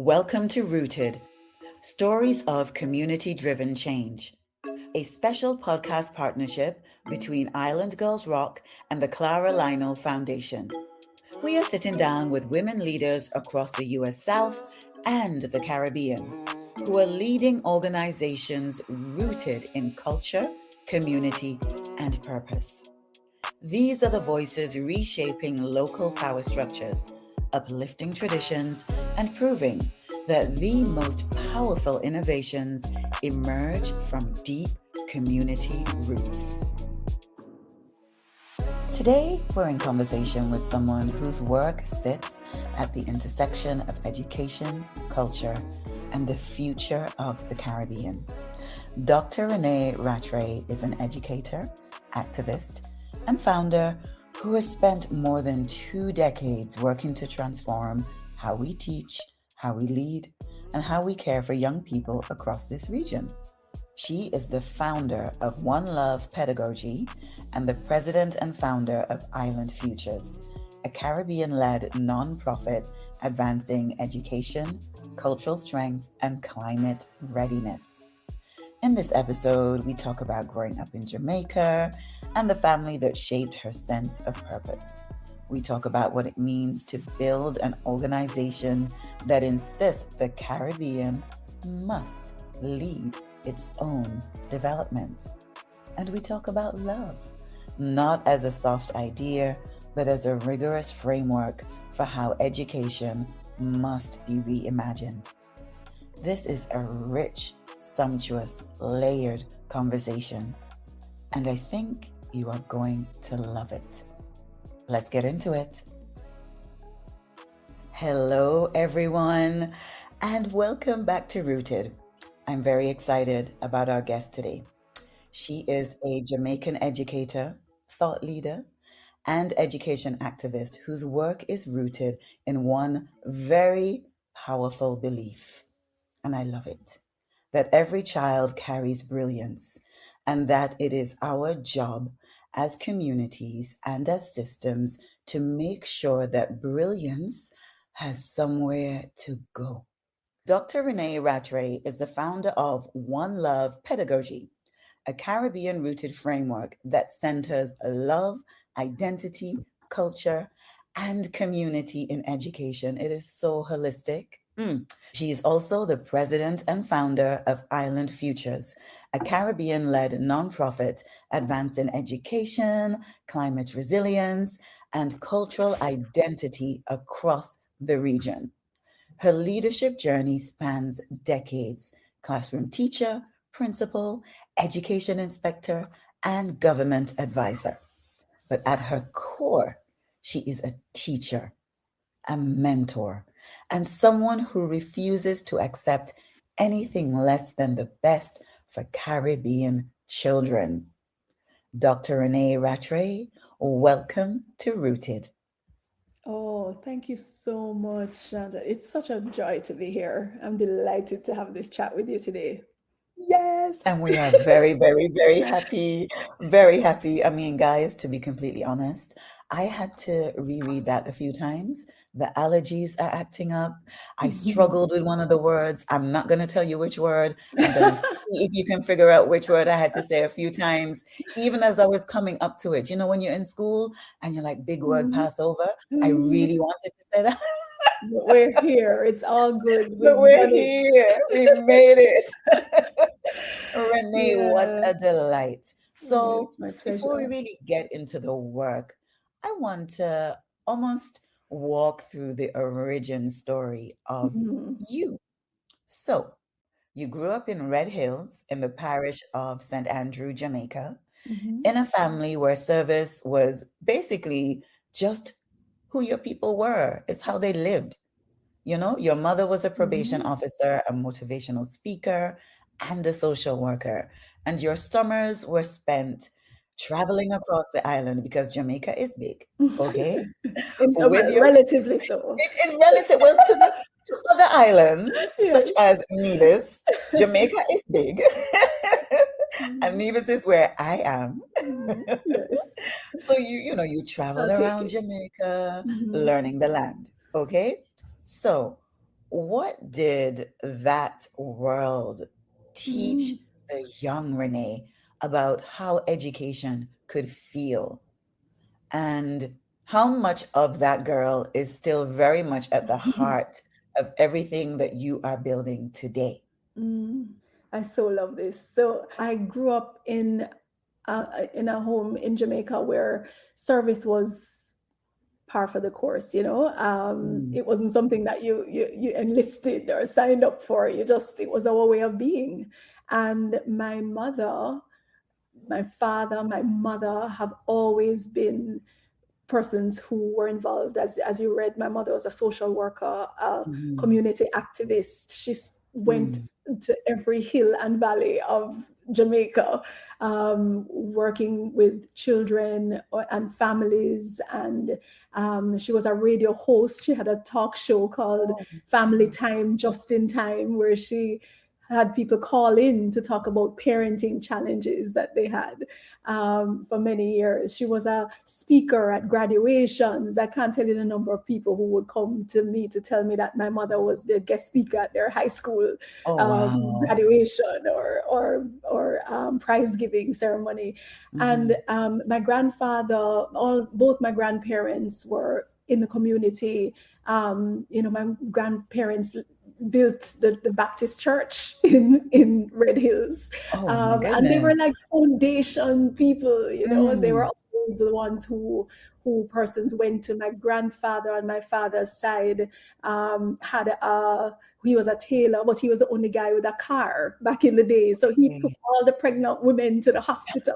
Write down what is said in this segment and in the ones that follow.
Welcome to Rooted, Stories of Community-Driven Change, a special podcast partnership between Island Girls Rock and the Clara Lionel Foundation. We are sitting down with women leaders across the U.S. South and the Caribbean who are leading organizations rooted in culture, community, and purpose. These are the voices reshaping local power structures, uplifting traditions, and proving that the most powerful innovations emerge from deep community roots. Today, we're in conversation with someone whose work sits at the intersection of education, culture, and the future of the Caribbean. Dr. Renée Rattray is an educator, activist, and founder who has spent more than 2 decades working to transform how we teach, how we lead, and how we care for young people across this region. She is the founder of One Love Pedagogy and the president and founder of Island Futures, a Caribbean-led nonprofit advancing education, cultural strength, and climate readiness. In this episode, we talk about growing up in Jamaica and the family that shaped her sense of purpose. We talk about what it means to build an organization that insists the Caribbean must lead its own development. And we talk about love, not as a soft idea, but as a rigorous framework for how education must be reimagined. This is a rich, sumptuous, layered conversation, and I think you are going to love it. Let's get into it. Hello, everyone, and welcome back to Rooted. I'm very excited about our guest today. She is a Jamaican educator, thought leader, and education activist whose work is rooted in one very powerful belief, and I love it, that every child carries brilliance, and that it is our job as communities and as systems to make sure that brilliance has somewhere to go. Dr. Renée Rattray is the founder of One Love Pedagogy, a Caribbean-rooted framework that centers love, identity, culture, and community in education. It is so holistic. She is also the president and founder of Island Futures, a Caribbean-led nonprofit advancing education, climate resilience, and cultural identity across the region. Her leadership journey spans decades: classroom teacher, principal, education inspector, and government advisor. But at her core, she is a teacher, a mentor, and someone who refuses to accept anything less than the best for Caribbean children. Dr. Renée Rattray, welcome to Rooted. Oh, thank you so much, Shanda. It's such a joy to be here. I'm delighted to have this chat with you today. Yes, and we are very, very, very happy. Very happy. I mean, guys, to be completely honest, I had to reread that a few times. The allergies are acting up. I struggled with one of the words. I'm not going to tell you which word. I'm going to see if you can figure out which word I had to say a few times, even as I was coming up to it. You know, when you're in school and you're like, big word Mhm, pass over, I mhm. really wanted to say that. But we're here. It's all good. But We've we're done it. here. We made it. Renée, what Yeah. a delight. Oh, So, it's my before we pleasure. really get into the work, I want to almost walk through the origin story of Mhm, you. So, you grew up in Red Hills in the parish of St. Andrew, Jamaica, mhm, in a family where service was basically just who your people were, it's how they lived. You know, your mother was a probation mhm. officer, a motivational speaker, and a social worker. And your summers were spent traveling across the island because Jamaica is big, okay? With Well, your, relatively so. it is relative, well, to other islands, Yes. such as Nevis, Jamaica is big. And Mhm, Nevis is where I am. yes. So you I'll travel take around it. Jamaica, Mhm. learning the land, okay? So what did that world teach Mm. the young Renee about how education could feel? And how much of that girl is still very much at the heart of everything that you are building today? Mm. I so love this. So I grew up in a home in Jamaica where service was par for the course, you know. Mm, It wasn't something that you enlisted or signed up for. It was our way of being. And my mother, my father, my mother have always been persons who were involved. As you read, my mother was a social worker, a mhm, community activist. She went mm. to every hill and valley of Jamaica, working with children and families. And she was a radio host. She had a talk show called Oh, Family wow. Time, Just in Time, where she had people call in to talk about parenting challenges that they had for many years. She was a speaker at graduations. I can't tell you the number of people who would come to me to tell me that my mother was the guest speaker at their high school Oh, wow. graduation or prize giving ceremony. And Mhm. my grandfather, both my grandparents were in the community. My grandparents built the Baptist church in Red Hills. Oh, my And they were goodness. like foundation people, you know, they were Mm, always the ones who persons went to. My grandfather on my father's side had he was a tailor, but he was the only guy with a car back in the day. So he took okay. all the pregnant women to the hospital.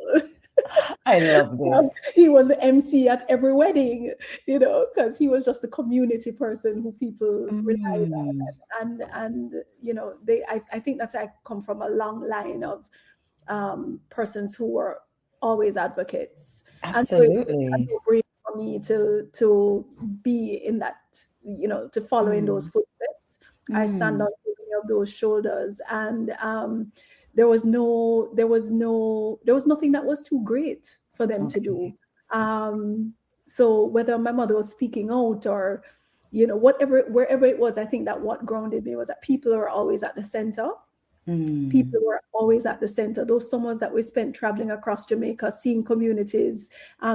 I love this. He was the MC at every wedding, you know, because he was just a community person who people relied Mm, on. And you know, I think that I come from a long line of persons who were always advocates. And so it was a absolutely. no-brainer for me to be in that, you know, to follow in those Mm, footsteps. I stand mm, on so many of those shoulders. And there was nothing that was too great for them to okay. do. Um, so whether my mother was speaking out or, you know, wherever it was, I think that what grounded me was that people are always at the center. Mm, People were always at the center. Those summers that we spent traveling across Jamaica, seeing communities,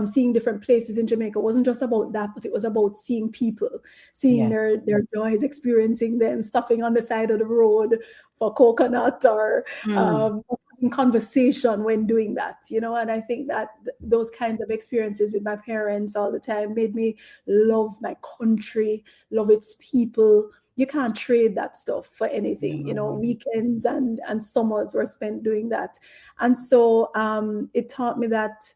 seeing different places in Jamaica wasn't just about that, but it was about seeing people, seeing yes. their joys, experiencing them, stopping on the side of the road for coconut or Mm, having conversation when doing that, you know. And I think that those kinds of experiences with my parents all the time made me love my country, love its people. You can't trade that stuff for anything, you know. no. Weekends and summers were spent doing that. And so it taught me that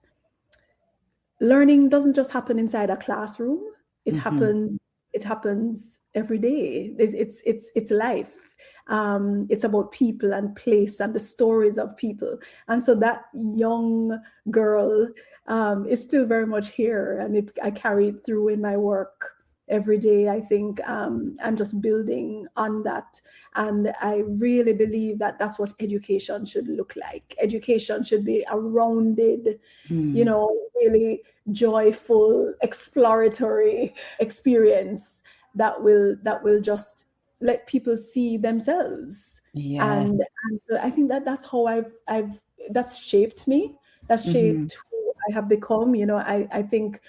learning doesn't just happen inside a classroom. it Mhm. happens it happens every day. It's life. It's about people and place and the stories of people. And so that young girl is still very much here, and I carry it through in my work every day. I think I'm just building on that. And I really believe that that's what education should look like. Education should be a rounded, you Mm, know, really joyful, exploratory experience that will just let people see themselves. yes. And so I think that that's how I've that's shaped me. That's Mhm, shaped who I have become. You know, I think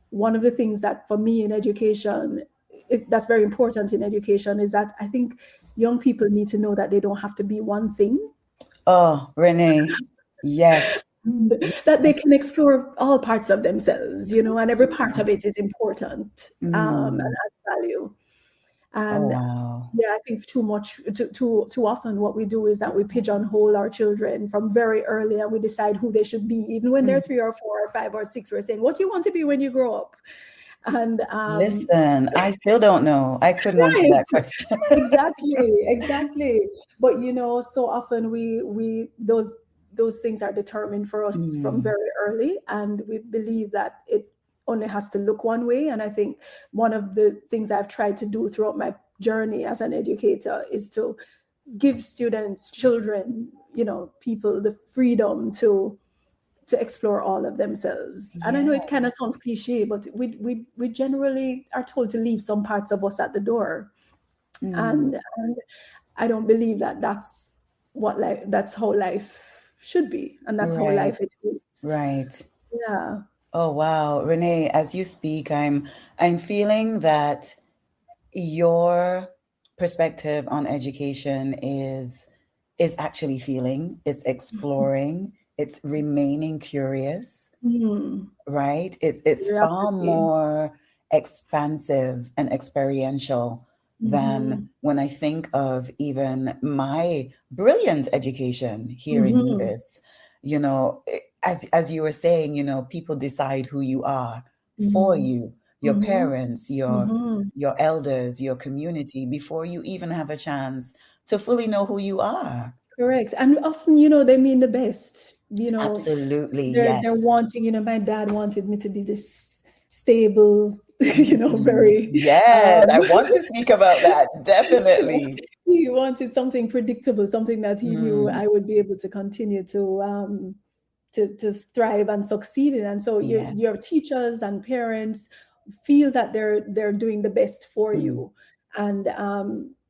one of the things that for me in education, that's very important in education, is that I think young people need to know that they don't have to be one thing, oh, Renee. Yes. that they can explore all parts of themselves, you know, and every part of it is important, and Mm. adds value. Oh, And wow. yeah, I think too often what we do is that we pigeonhole our children from very early, and we decide who they should be, even when they're Mm. 3 or 4 or 5 or 6. We're saying, "What do you want to be when you grow up?" And Listen, I still don't know. I couldn't answer right, that question. exactly. But you know, so often we those things are determined for us from Mm, very early, and we believe that it only has to look one way. And I think one of the things I've tried to do throughout my journey as an educator is to give students, children, you know, people the freedom to explore all of themselves. And I know it kind of yes. sounds cliche, but we generally are told to leave some parts of us at the door. Mm. And I don't believe that that's how life should be, and that's how Right, life it is. right. Yeah. Oh wow, Renee, as you speak, I'm feeling that your perspective on education is actually feeling, it's exploring, it's remaining curious, Mm. right? It's far Curiosity. more expansive and experiential than Mm-hmm. when I think of even my brilliant education here in Mm-hmm. UVis. You know, as you were saying, you know, people decide who you are for Mm-hmm. you, your Mm-hmm. parents, Mm-hmm. your elders, your community, before you even have a chance to fully know who you are. Correct. And often, they mean the best. Absolutely, They're yes. wanting, my dad wanted me to be this stable, Mhm. very Yes, um I want to speak about that. Definitely. he wanted something predictable, something that he knew Mm, I would be able to continue to thrive and succeed in. And so your yes. teachers and parents feel that they're doing the best for Mm, you. And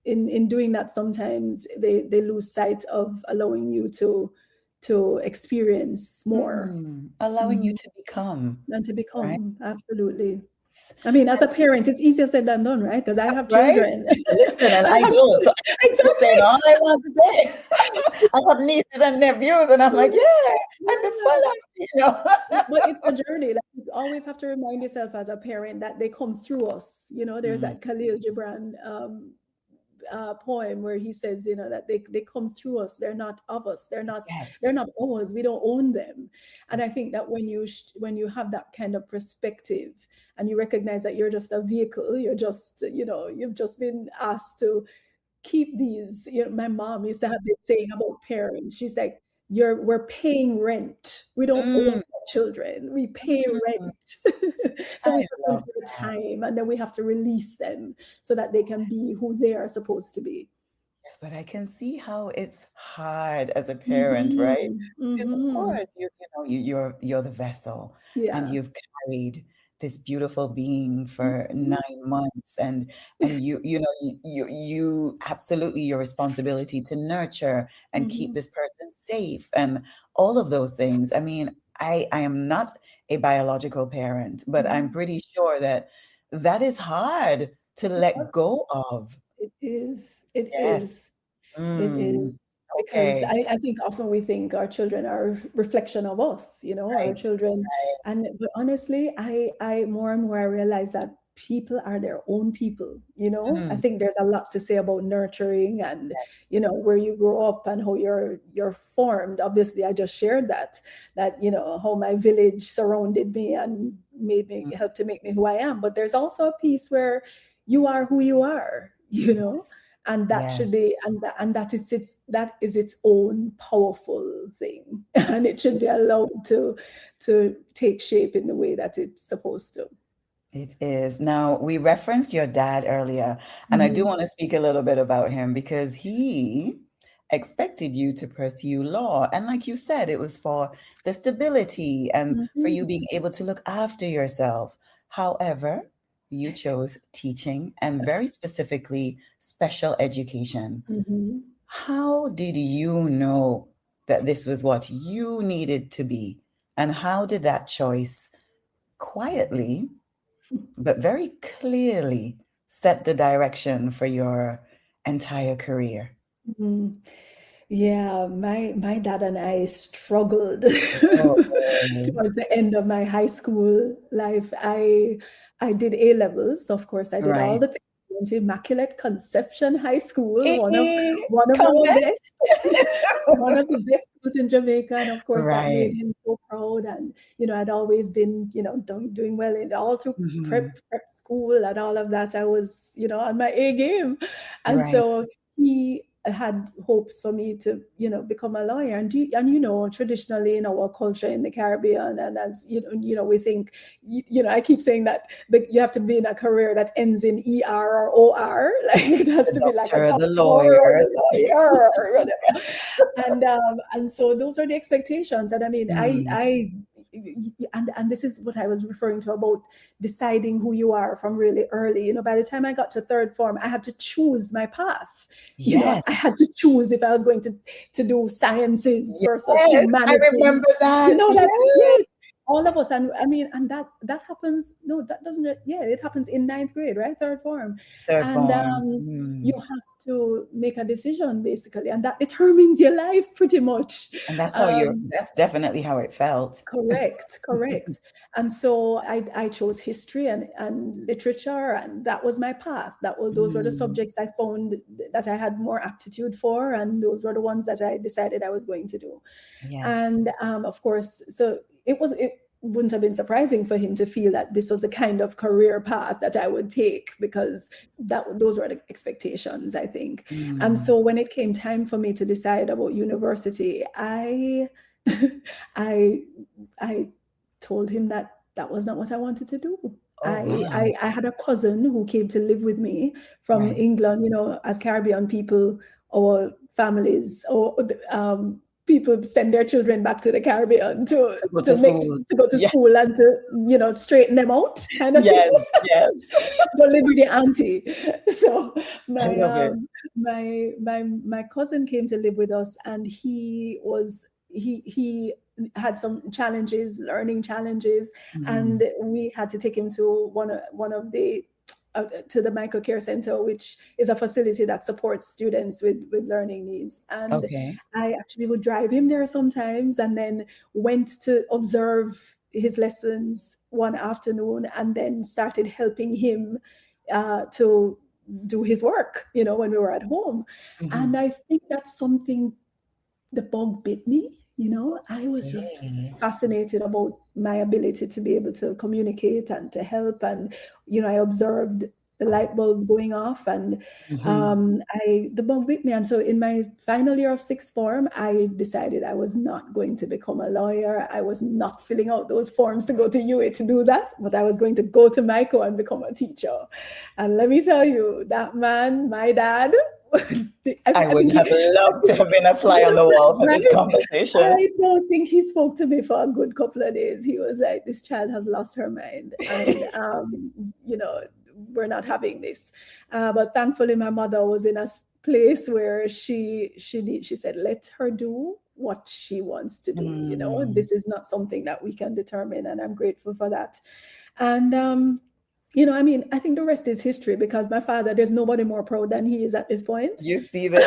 in doing that, sometimes they lose sight of allowing you to experience more. allowing you Mhm. to become, And to right? become, absolutely. I mean, as a parent, it's easier said than done, right? Because I have Right? children. Listen, and I I have don't. So children. I'm just saying Exactly. all I want to say. I have nieces and nephews, and I'm like, yeah, I'm the Yeah. full auntie. But it's a journey. Like, you always have to remind yourself as a parent that they come through us. There's Mm, that Khalil Gibran poem where he says, that they come through us. They're not of us. They're not yes. they're not ours. We don't own them. And I think that when you have that kind of perspective and you recognize that you're just a vehicle, you're just, you've just been asked to keep these. My mom used to have this saying about parents. She's like, we're paying rent. We don't own Mm, our children. We pay mm, rent. So we I put them love through the that. time, and then we have to release them so that they can be who they are supposed to be. Yes, but I can see how it's hard as a parent, right? Mm-hmm. Because of Mm-hmm. course you're the vessel, and Yeah. you've carried this beautiful being for 9 months, and you absolutely your responsibility to nurture and keep Mm-hmm. this person safe and all of those things. I mean, I am not a biological parent, but I'm Mm-hmm. pretty sure that that is hard to let go of. It is. It is. Yes. It Mm, is. Because okay. I think often we think our children are a reflection of us, our Right. children. But honestly, I more and more I realize that people are their own people. I Mm, think there's a lot to say about nurturing and, where you grow up and how you're formed. Obviously, I just shared that, how my village surrounded me and made me mm, helped to make me who I am. But there's also a piece where you are who you are, yes. and that Yes. should be and that is its own powerful thing, and it should be allowed to take shape in the way that it's supposed to. It is. Now, we referenced your dad earlier, and I do Mhm. want to speak a little bit about him because he expected you to pursue law. And like you said, it was for the stability and for Mhm. you being able to look after yourself. However, you chose teaching and very specifically special education. Mhm. How did you know that this was what you needed to be? And how did that choice quietly, but very clearly set the direction for your entire career? Mhm. Yeah, my dad and I struggled Okay. towards the end of my high school life. I did A levels, of course. I did all Right. the things. I went to Immaculate Conception High School, one of Eh, one of our comments? best, one of the best schools in Jamaica, and of course that made Right. him so proud. And I'd always been doing well in all through Mhm. prep school and all of that. I was on my A game, and Right. so he had hopes for me to become a lawyer. And traditionally in our culture in the Caribbean, and as we think, I keep saying that you have to be in a career that ends in ER or OR, like it has The to be like a doctor, the doctor or lawyer. the lawyer or whatever. And so those are the expectations. And I mean, Mm, and this is what I was referring to about deciding who you are from really early. By the time I got to third form, I had to choose my path. Yes. I had to choose if I was going to do sciences versus Yes, humanities. I remember that. Yes, all of us. And I mean, and that happens. No, that doesn't. Yeah, it happens in ninth grade, right? Third form. Third And form. you have to make a decision basically, and that determines your life pretty much. And that's that's definitely how it felt. Correct. And so I chose history and literature, and that was my path. Those were the subjects I found that I had more aptitude for, and those were the ones that I decided I was going to do. Yes. And of course, so it wouldn't have been surprising for him to feel that this was the kind of career path that I would take, because those were the expectations, I think. And so when it came time for me to decide about university, I told him that was not what I wanted to do. I had a cousin who came to live with me from England. As Caribbean people, our families or people send their children back to the Caribbean to go to school and to straighten them out, kind of thing. Yes. Go live with your auntie. So my cousin came to live with us, and he had some learning challenges, and we had to take him to one of the to the microcare center, which is a facility that supports students with learning needs. And I actually would drive him there sometimes, and then went to observe his lessons one afternoon, and then started helping him to do his work, when we were at home. And I think that's something, the bug bit me. I was just fascinated about my ability to be able to communicate and to help. And, I observed the light bulb going off, and the bug bit me. And so in my final year of sixth form, I decided I was not going to become a lawyer. I was not filling out those forms to go to UA to do that, but I was going to go to MICO and become a teacher. And let me tell you, that man, my dad, I would have loved to have been a fly on the wall for this conversation. I don't think he spoke to me for a good couple of days. He was like, this child has lost her mind, and we're not having this. But thankfully, my mother was in a place where she said, let her do what she wants to do. This is not something that we can determine, and I'm grateful for that. And I think the rest is history, because my father, there's nobody more proud than he is at this point. You see this?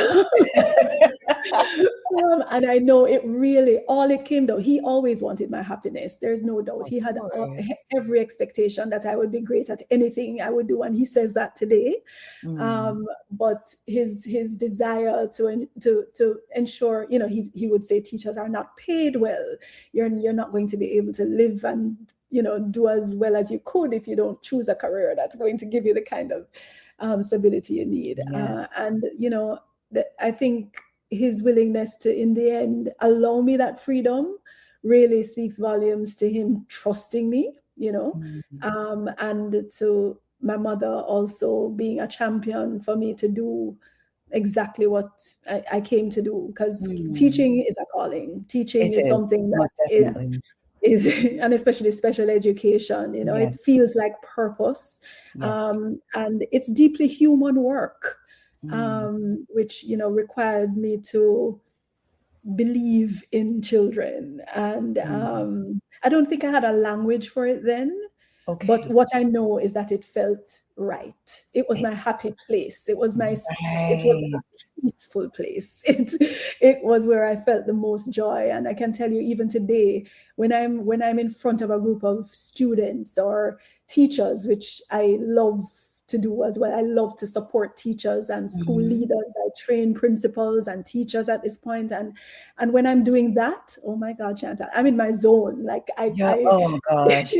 And I know it really, all it came down, he always wanted my happiness. There's no doubt. He had every expectation that I would be great at anything I would do. And he says that today. But his desire to ensure, he would say teachers are not paid well. You're not going to be able to live and do as well as you could if you don't choose a career that's going to give you the kind of stability you need. Yes. I think his willingness to, in the end, allow me that freedom really speaks volumes to him trusting me, and to my mother also being a champion for me to do exactly what I came to do, because teaching is a calling. Teaching is something that is, and especially special education, it feels like purpose. And it's deeply human work, which, required me to believe in children. And I don't think I had a language for it then. But what I know is that it felt right. It was my happy place. It was it was a peaceful place. It was where I felt the most joy. And I can tell you, even today, when I'm in front of a group of students or teachers, which I love to do as well. I love to support teachers and school leaders. I train principals and teachers at this point. And when I'm doing that, oh my God, Chantal, I'm in my zone. Oh gosh.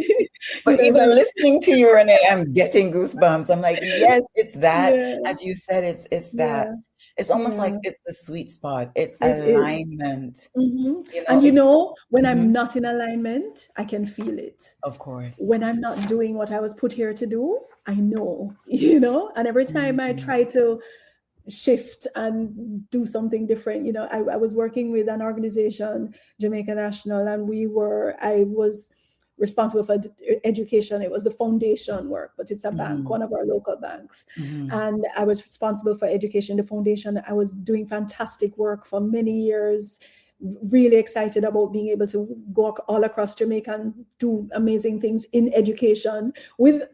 But even listening to you, Renee, I'm getting goosebumps. I'm like, yes, it's that. As you said, it's that. It's almost like it's the sweet spot. It's alignment. And when I'm not in alignment, I can feel it. Of course. When I'm not doing what I was put here to do, I know, and every time I try to shift and do something different. I was working with an organization, Jamaican National, and I was responsible for education. It was the foundation work, but it's a bank, one of our local banks. And I was responsible for education, the foundation. I was doing fantastic work for many years, really excited about being able to go all across Jamaica and do amazing things in education with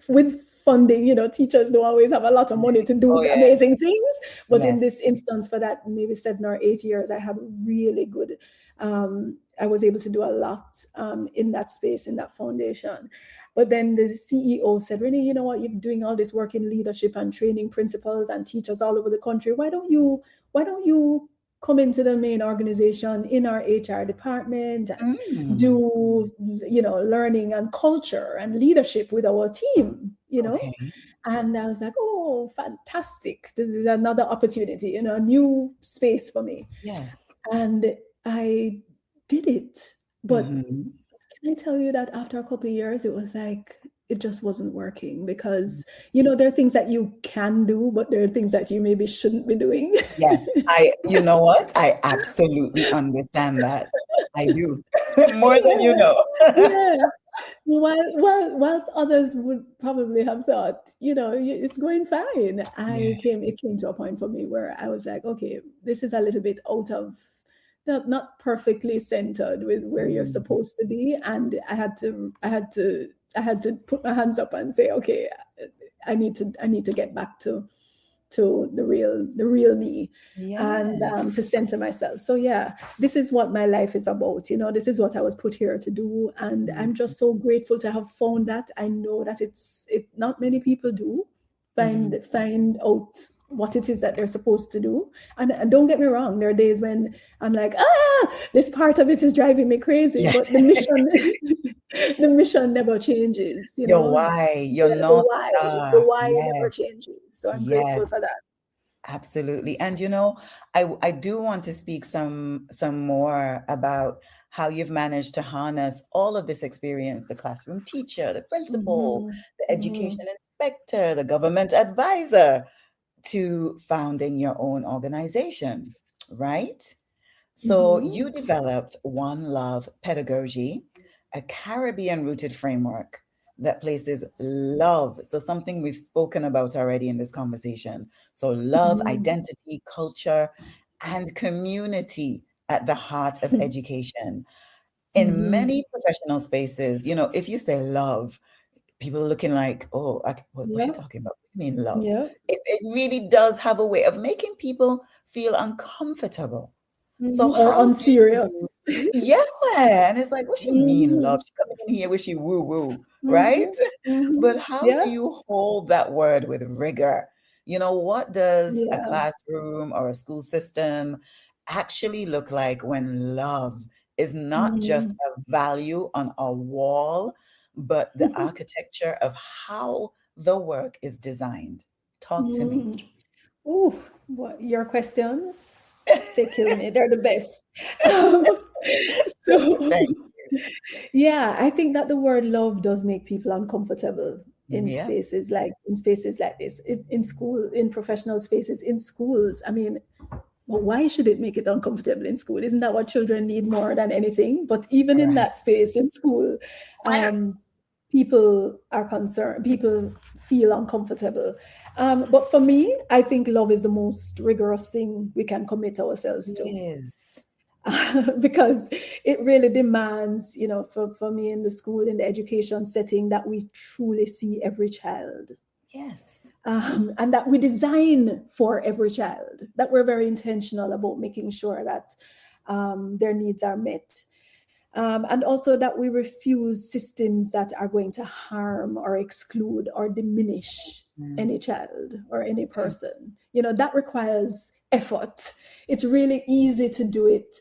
funding. Teachers don't always have a lot of money to do amazing things, but in this instance, for that maybe 7 or 8 years, I had really good I was able to do a lot in that space, in that foundation. But then the CEO said, Renée, you know what, you're doing all this work in leadership and training principals and teachers all over the country. Why don't you come into the main organization in our HR department and do, learning and culture and leadership with our team, And I was like, oh, fantastic. This is another opportunity, a new space for me. Yes. And I did it. But can I tell you that after a couple of years, it was like, it just wasn't working because, there are things that you can do, but there are things that you maybe shouldn't be doing. Yes, you know what? I absolutely understand that. I do. More than you know. Yeah. Whilst others would probably have thought, it's going fine. It came to a point for me where I was like, okay, this is a little bit out of, not perfectly centered with where you're supposed to be. And I had to put my hands up and say, okay, I need to get back to the real me, and to center myself. So this is what my life is about. This is what I was put here to do, and I'm just so grateful to have found that. I know that not many people do find out what it is that they're supposed to do. And don't get me wrong, there are days when I'm like, this part of it is driving me crazy, but the mission never changes. Your why, the why never changes. So I'm grateful for that. Absolutely. And I do want to speak some more about how you've managed to harness all of this experience, the classroom teacher, the principal, the education inspector, the government advisor, to founding your own organization, right? So you developed One Love Pedagogy, a Caribbean-rooted framework that places love. So something we've spoken about already in this conversation. So love, identity, culture, and community at the heart of education. In many professional spaces, if you say love, people are looking like, oh, what's she talking about? What do you mean love? Yeah. It really does have a way of making people feel uncomfortable. So or unserious. And it's like, what she mean love? She coming in here with she woo, right? But how do you hold that word with rigor? What does a classroom or a school system actually look like when love is not just a value on a wall, but the architecture of how the work is designed? Talk to me. Ooh, your questions, they kill me. They're the best. I think that the word love does make people uncomfortable in spaces like this, in school, in professional spaces, in schools. I mean, why should it make it uncomfortable in school? Isn't that what children need more than anything? But even in that space in school, people are concerned, people feel uncomfortable. But for me, I think love is the most rigorous thing we can commit ourselves to. Yes. Because it really demands, for me in the school, in the education setting, that we truly see every child. Yes. And that we design for every child, that we're very intentional about making sure that their needs are met. And also that we refuse systems that are going to harm or exclude or diminish any child or any person. That requires effort. It's really easy to do it,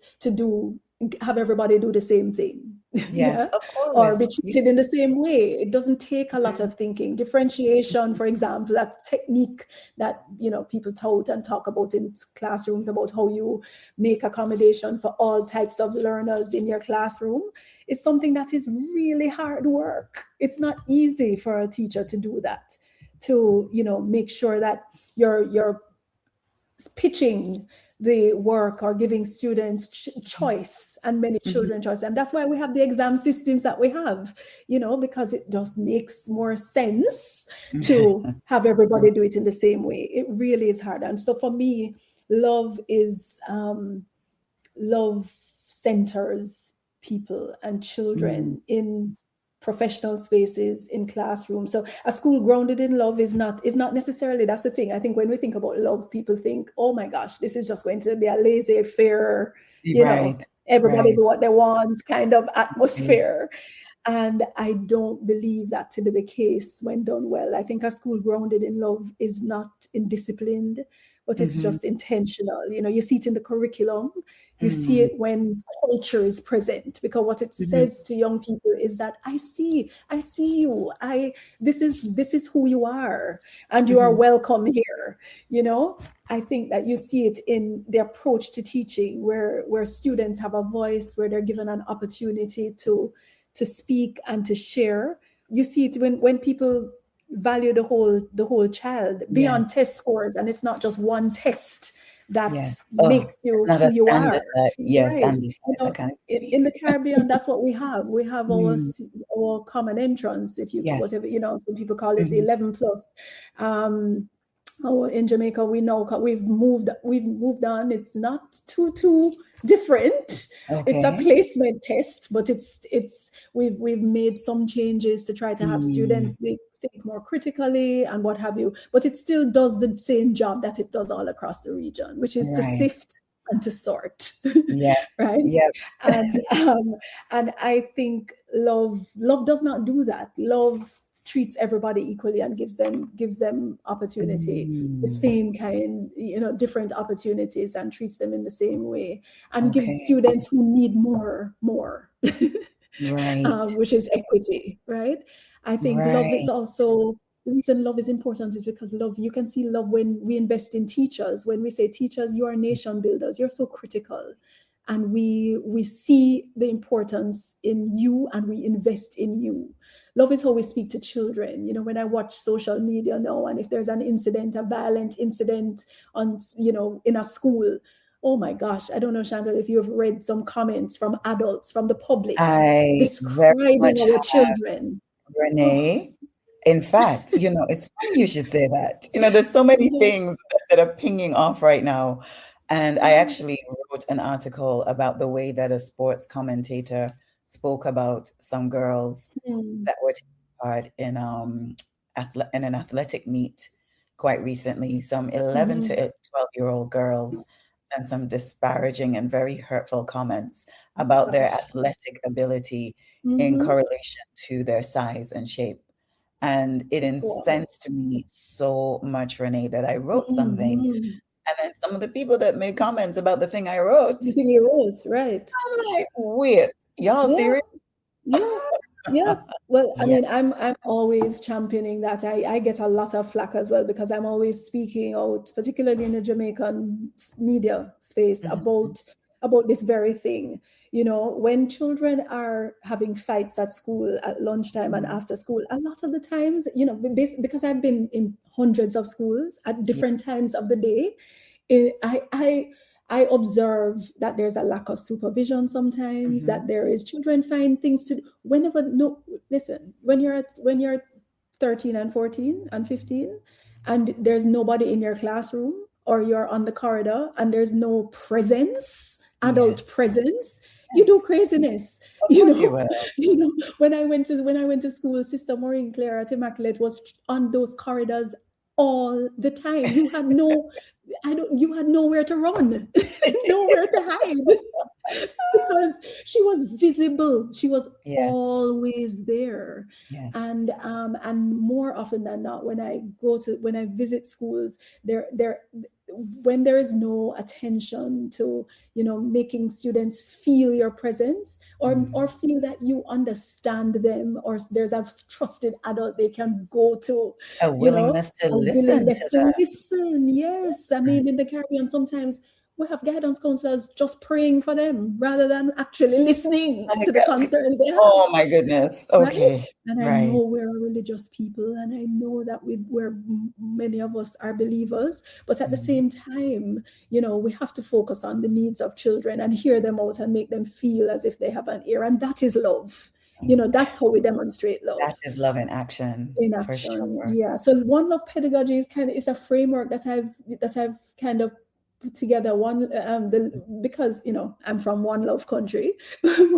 have everybody do the same thing. Yes, of course. Or be treated in the same way. It doesn't take a lot of thinking. Differentiation, for example, a technique that people tout and talk about in classrooms, about how you make accommodation for all types of learners in your classroom, is something that is really hard work. It's not easy for a teacher to do that, to make sure that you're pitching the work or giving students choice, and many children choice. And that's why we have the exam systems that we have, because it just makes more sense to have everybody do it in the same way. It really is hard. And so for me, love centers people and children in professional spaces, in classrooms. So a school grounded in love is not necessarily, that's the thing. I think when we think about love, people think, oh my gosh, this is just going to be a laissez-faire, everybody do what they want kind of atmosphere. And I don't believe that to be the case when done well. I think a school grounded in love is not indisciplined, but it's just intentional. You see it in the curriculum. You see it when culture is present, because what it says to young people is that I see you. This is who you are, and you are welcome here. I think that you see it in the approach to teaching, where students have a voice, where they're given an opportunity to speak and to share. You see it when people value the whole child beyond test scores, and it's not just one test that makes you who you are. Right. In the Caribbean, that's what we have. We have our common entrance, if you whatever, some people call it the 11 plus. In Jamaica, we know we've moved on. It's not too different. It's a placement test, but we've made some changes to try to have students think more critically and what have you, but it still does the same job that it does all across the region, which is to sift and to sort. Right. And I think love does not do that. Love treats everybody equally and gives them opportunity, the same kind, different opportunities, and treats them in the same way, and gives students who need more, which is equity, right? I think love is also, the reason love is important is because you can see love when we invest in teachers. When we say, teachers, you are nation builders, you're so critical. And we see the importance in you, and we invest in you. Love is how we speak to children. When I watch social media now, and if there's a violent incident in a school, oh my gosh, I don't know, Chantal, if you've read some comments from adults, from the public, describing our children. Renee, in fact, it's funny you should say that. There's so many things that are pinging off right now. And I actually wrote an article about the way that a sports commentator spoke about some girls that were taking part in an athletic meet quite recently, some 11 to 12-year-old girls, and some disparaging and very hurtful comments about their athletic ability in correlation to their size and shape. And it incensed me so much, Renee, that I wrote something. And then some of the people that made comments about the thing I wrote. The thing you wrote, right. I'm like, wait, y'all serious? Yeah. Well, I mean, I'm always championing that. I get a lot of flack as well, because I'm always speaking out, particularly in the Jamaican media space, about this very thing. When children are having fights at school at lunchtime and after school, a lot of the times, because I've been in hundreds of schools at different times of the day, I observe that there's a lack of supervision sometimes, that there is children find things to do. When you're 13 and 14 and 15 and there's nobody in your classroom, or you're on the corridor and there's no adult presence, you do craziness. When I went to school, Sister Maureen Claire at Immaculate was on those corridors all the time. You had nowhere to run, nowhere to hide, because she was visible. She was always there. And more often than not, when I visit schools, when there is no attention to, making students feel your presence, or feel that you understand them, or there's a trusted adult they can go to, a willingness to listen. Yes. I mean, in the Caribbean, sometimes we have guidance counselors just praying for them rather than actually listening My to the God. concerns they have, Oh my goodness. right? Okay. And I Right. know we're a religious people, and I know that many of us are believers, but at the Mhm. same time, we have to focus on the needs of children and hear them out and make them feel as if they have an ear, and that is love. That's how we demonstrate love That is love in action in for action. sure. Yeah. So One Love Pedagogy is a framework that I've kind of put together because I'm from One Love country,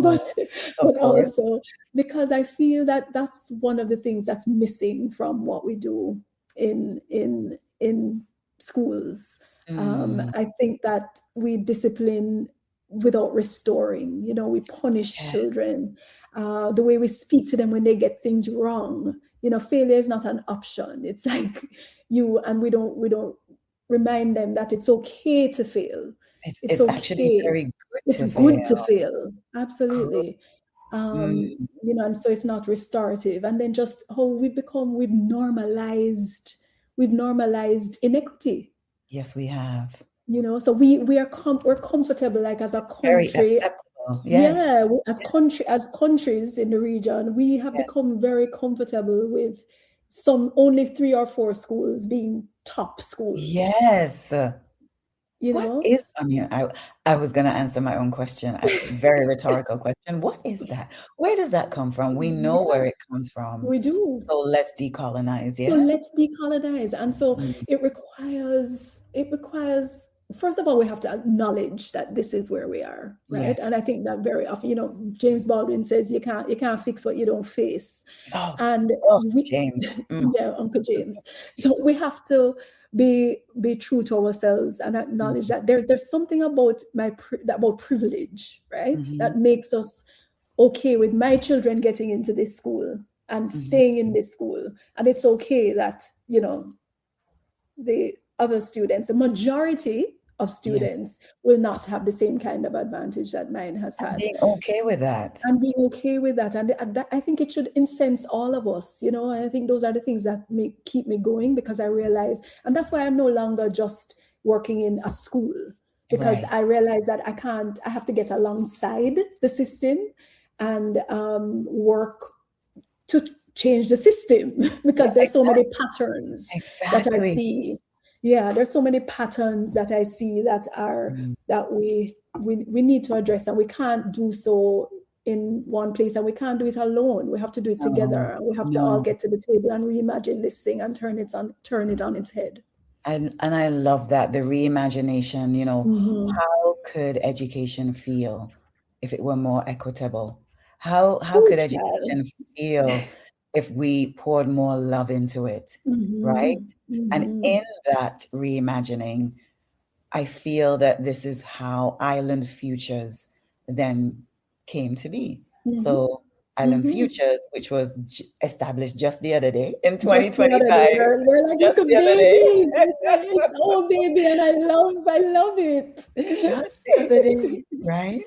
but Oh, of course. also because I feel that that's one of the things that's missing from what we do in schools. Mm, I think that we discipline without restoring. We punish yes. children, the way we speak to them when they get things wrong. Failure is not an option. It's like we don't remind them that it's okay to fail. It's It's actually okay. very good It's to fail. good to fail. Good. Absolutely. Mm, And so it's not restorative. And then just how we've normalized inequity. yes, we have. So we're comfortable, like, as a Very country. acceptable. Yes. Yeah, as countries in the region, we have Yes. become very comfortable with some only 3 or 4 schools being top schools. Yes. You What know, is, I mean, I was going to answer my own question, a very rhetorical question. What is that? Where does that come from? We know yeah, where it comes from. we do. So let's decolonize, So yeah? let's decolonize. And so Mm, it requires, first of all, we have to acknowledge that this is where we are, right? And yes. I think that very often, James Baldwin says you can't fix what you don't face. Oh, And oh, we James. Mm, yeah, Uncle James. So we have to be true to ourselves and acknowledge mm, that there's something about about privilege, right? mhm, That makes us okay with my children getting into this school and mhm. staying in this school. And it's okay that, the other students, the majority of Yeah. students, will not have the same kind of advantage that mine has And had. being okay with that. And being okay with that. And that, I think it should incense all of us. I think those are the things that keep me going, because I realize, and that's why I'm no longer just working in a school, because Right. I realize that I have to get alongside the system and work to change the system Yeah, because there's so many exactly. patterns that I Exactly. see. Yeah, there's so many patterns that I see Mm, that we need to address, and we can't do so in one place, and we can't do it alone. We have to do it no, together. We have to all no. get to the table and reimagine this thing and turn it on its head. And I love that, the reimagination, Mm-hmm. how could education feel if it were more equitable? How Oh, could child. education feel if we poured more love into it, right? Mm-hmm. And Mm-hmm. in that reimagining, I feel that this is how Island Futures then came to be. Mm-hmm. So Island Mm-hmm. Futures, which was established just the other day in Just the other day, 2025, we're like just little the other day. babies. Oh, baby, and I love it. Just the other day, right?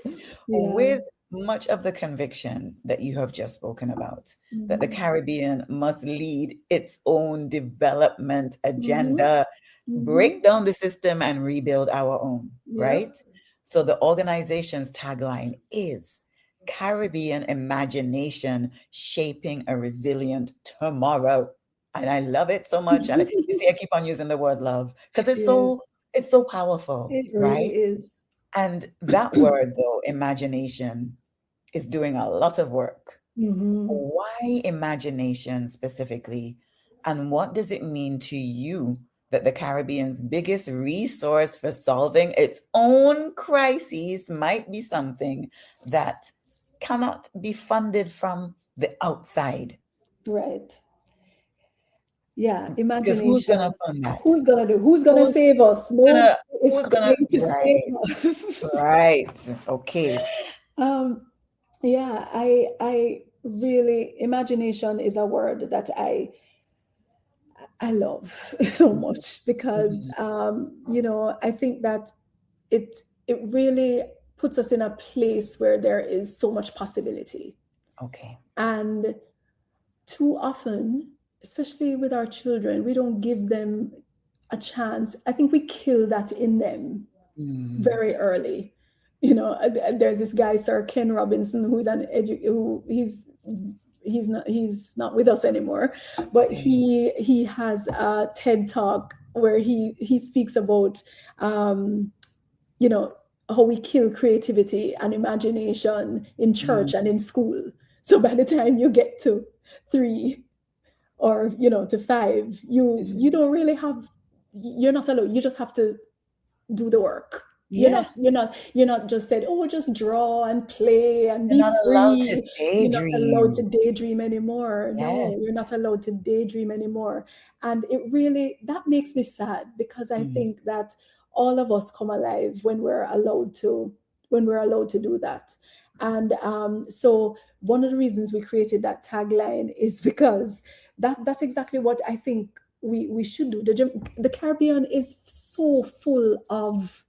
Yeah. With much of the conviction that you have just spoken about, that the Mm-hmm. Caribbean must lead its own development Mm-hmm. agenda, Mm-hmm. break down the system and rebuild our own, right? Yep. So the organization's tagline is Caribbean imagination shaping a resilient tomorrow. And I love it so much. And you see, I keep on using the word love because Yes, it's so powerful, it really right? is. And that word, though, imagination, is doing a lot of work. Mm-hmm. Why imagination specifically? And what does it mean to you that the Caribbean's biggest resource for solving its own crises might be something that cannot be funded from the outside? Right. Yeah, Because who's going to imagination. fund that? Who's gonna do? Who's gonna Who's save us? No gonna, is who's gonna, coming to save right, us. right, okay. um, yeah, I really, imagination is a word that I love so Mhm, much, because mhm. I think that it really puts us in a place where there is so much possibility. Okay. And too often, especially with our children, we don't give them a chance. I think we kill that in them. Mm. very early. There's this guy, Sir Ken Robinson, who's who he's not with us anymore, but Okay. he has a TED talk where he speaks about um, you know how we kill creativity and imagination in Mm. church and in school. So by the time you get to 3 or to 5, you Mhm. don't really have, you're not allowed, you just have to do the work. You're Yeah. not you're not you're not just said, oh, just draw and play and You're be not allowed to free. You're not allowed to daydream. daydream anymore. No, you're not Yes. allowed to daydream anymore. And it really, that makes me sad, because I Mm. think that all of us come alive when we're allowed to do that. And so one of the reasons we created that tagline is because that's exactly what I think we should do. The Caribbean is so full of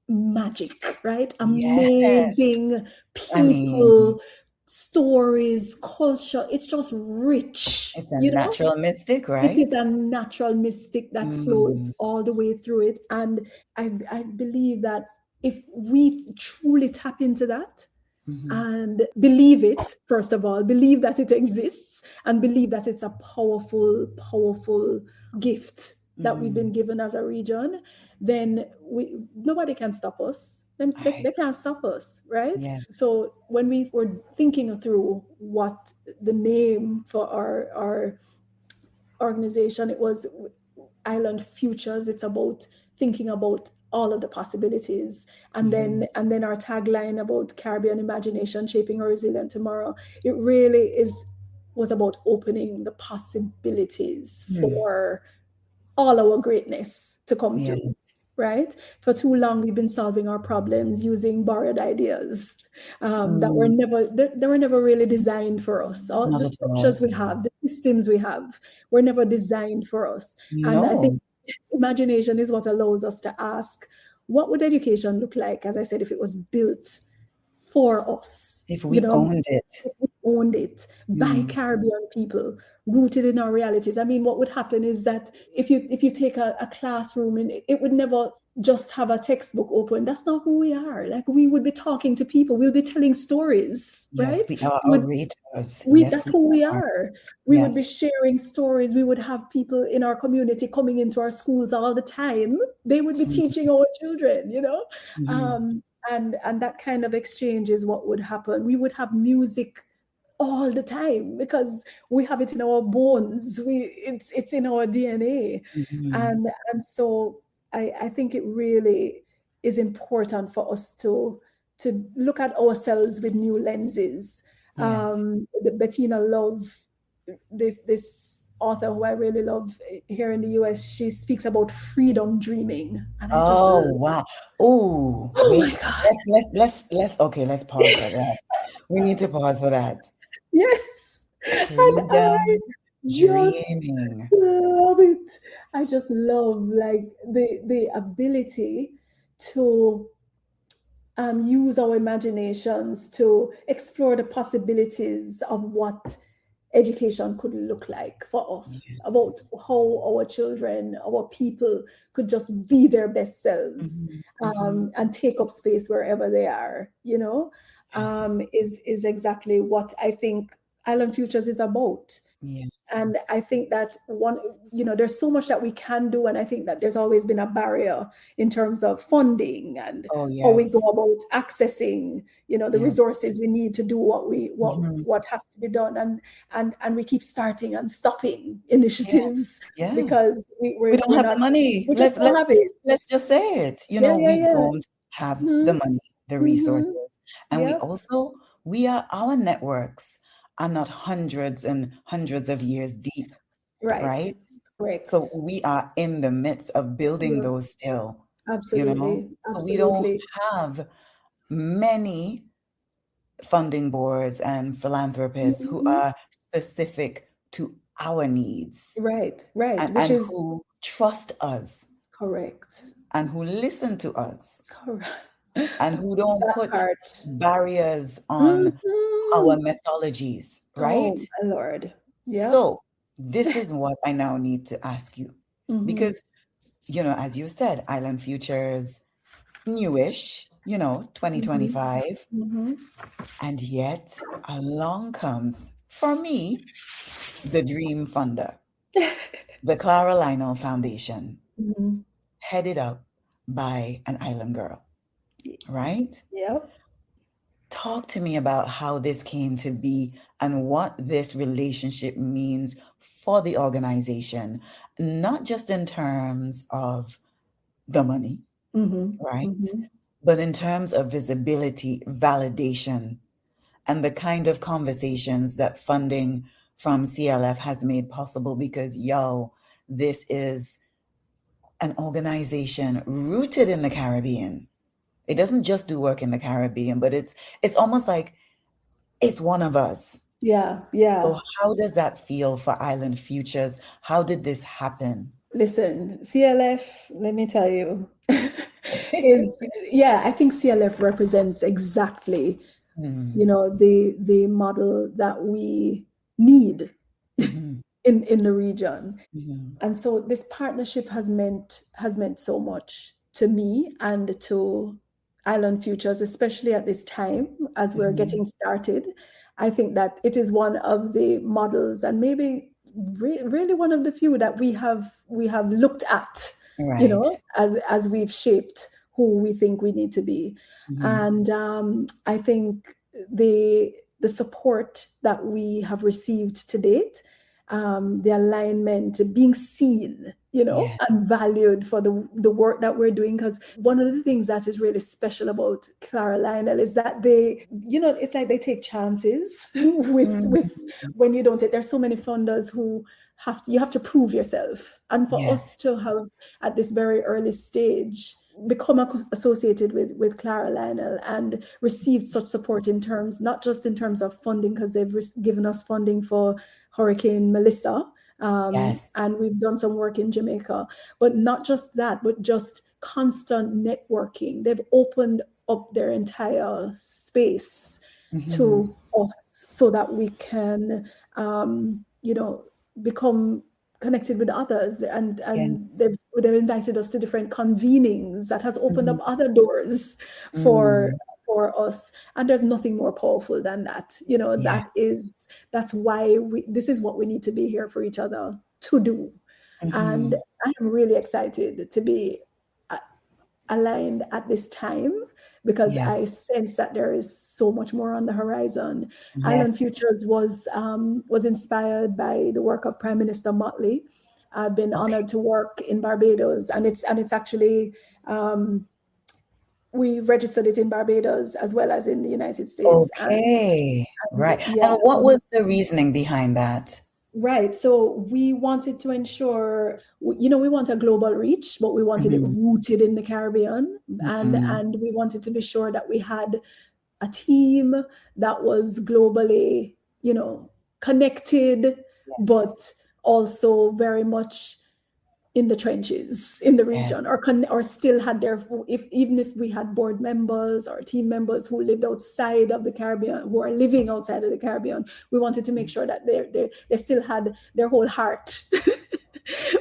magic, right? Yes. Amazing I mean, people, stories, culture. It's just rich, it's a natural mystic, It is right? a natural mystic that flows Mm. all the way through it. And I believe that if we truly tap into that, Mhm. and believe it, first of all, believe that it exists, and believe that it's a powerful, powerful gift that we've been Mm. given as a region, then nobody can stop us. They Right. can't stop us, right? Yes. So when we were thinking through what the name for our organization, it was Island Futures. It's about thinking about all of the possibilities. And Mhm. then our tagline about Caribbean imagination shaping a resilient tomorrow, it really was about opening the possibilities Mm. for all our greatness to come through, Yes. right? For too long, we've been solving our problems using borrowed ideas that were Mm. never they were never really designed for us. All Not the at all. structures we have, the systems we have, were never designed for us. And I think No. imagination is what allows us to ask, what would education look like, as I said, if it was built for us? If we owned it. Owned it by Mm. Caribbean people, rooted in our realities. I mean, what would happen is that if you take a classroom, and it would never just have a textbook open. That's not who we are. Like, we would be talking to people, we'll be telling stories, Yes, right? we are We would orators. we Yes, That's we who we are. are. We would be Yes. sharing stories. We would have people in our community coming into our schools all the time. They would be Mm. teaching our children, Mhm. um, and that kind of exchange is what would happen. We would have music all the time because we have it in our bones. It's in our DNA. Mhm. And so I think it really is important for us to look at ourselves with new lenses. Yes. The Bettina Love, this author who I really love here in the US, she speaks about freedom dreaming, and I just Oh, wow. Oh, oh my wait. God, Okay, let's pause for that. We need to pause for that. yes, and I Freedom just dreaming. love it. I just love, like, the ability to use our imaginations to explore the possibilities of what education could look like for us, Yes. about how our children, our people, could just be their best selves, Mhm. Mhm. and take up space wherever they are, Yes. is exactly what I think Island Futures is about. Yes. And I think that there's so much that we can do, and I think that there's always been a barrier in terms of funding and Oh, how we go yes. about accessing, the Yes. resources we need to do what we what Mhm. what has to be done, and we keep starting and stopping Yeah. initiatives Yeah. because We don't we're have the not, money. we just don't have it. Let's just say it. Yeah, yeah, We yeah. don't have Hmm. the money, the Hmm. resources. And Yep. our networks are not hundreds and hundreds of years deep, Right. right? So Correct. we are in the midst of building Yeah. those still, Absolutely. So we don't Absolutely. have many funding boards and philanthropists who Mhm. are specific to our needs Right. Right. Which and is who trust us correct. and who listen to us Correct. and who don't That put part. barriers on our Mhm. methodologies, right? Oh, my Lord. Yep. So, this is what I now need to ask you. Mhm. Because, as you said, Island Futures newish, 2025. Mm-hmm. And yet along comes, for me, the dream funder, the Clara Lionel Foundation, Mm-hmm. headed up by an island girl, right? Yep. Talk to me about how this came to be and what this relationship means for the organization, not just in terms of the money, Mm-hmm. right? Mm-hmm. But in terms of visibility, validation, and the kind of conversations that funding from CLF has made possible because, this is an organization rooted in the Caribbean. It doesn't just do work in the Caribbean, but it's almost like it's one of us. Yeah, yeah. So how does that feel for Island Futures? How did this happen? Listen, CLF, let me tell you, is yeah, I think CLF represents exactly, Mm, the model that we need mhm, in the region. mhm, And so this partnership has meant so much to me and to Island Futures, especially at this time as we're mhm. getting started. I think that it is one of the models, and maybe really one of the few that we have looked at, Right. as we've shaped who we think we need to be. Mhm. And I think the support that we have received to date, the alignment, being seen, Yes. and valued for the work that we're doing. Because one of the things that is really special about Clara Lionel is that it's like they take chances with Mm, when you don't take. There's so many funders who you have to prove yourself, and for us yes. to have at this very early stage become associated with Clara Lionel and received such support in terms, not just in terms of funding, because they've given us funding for Hurricane Melissa, Yes. and we've done some work in Jamaica, but not just that, but just constant networking. They've opened up their entire space Mhm. to us so that we can, become connected with others, and Yes. they've invited us to different convenings that has opened up Mhm. other doors for Mm, for us. And there's nothing more powerful than that. yes. That's why this is what we need to be here for each other to do. And Mhm. I am really excited to be aligned at this time, because I Yes. sense that there is so much more on the horizon. Island Yes. Futures was inspired by the work of Prime Minister Motley. I've been Okay. honored to work in Barbados, and it's actually, we registered it in Barbados as well as in the United States. Okay. And Right. yeah, And what was the reasoning behind that? right. So we wanted to ensure, we want a global reach, but we wanted it Mhm. rooted in the Caribbean, and Mhm. and we wanted to be sure that we had a team that was globally, connected, Yes. but also very much in the trenches in the Yes. region, or still had their, even if we had board members or team members who lived outside of the Caribbean, who are living outside of the Caribbean, we wanted to make sure that they still had their whole heart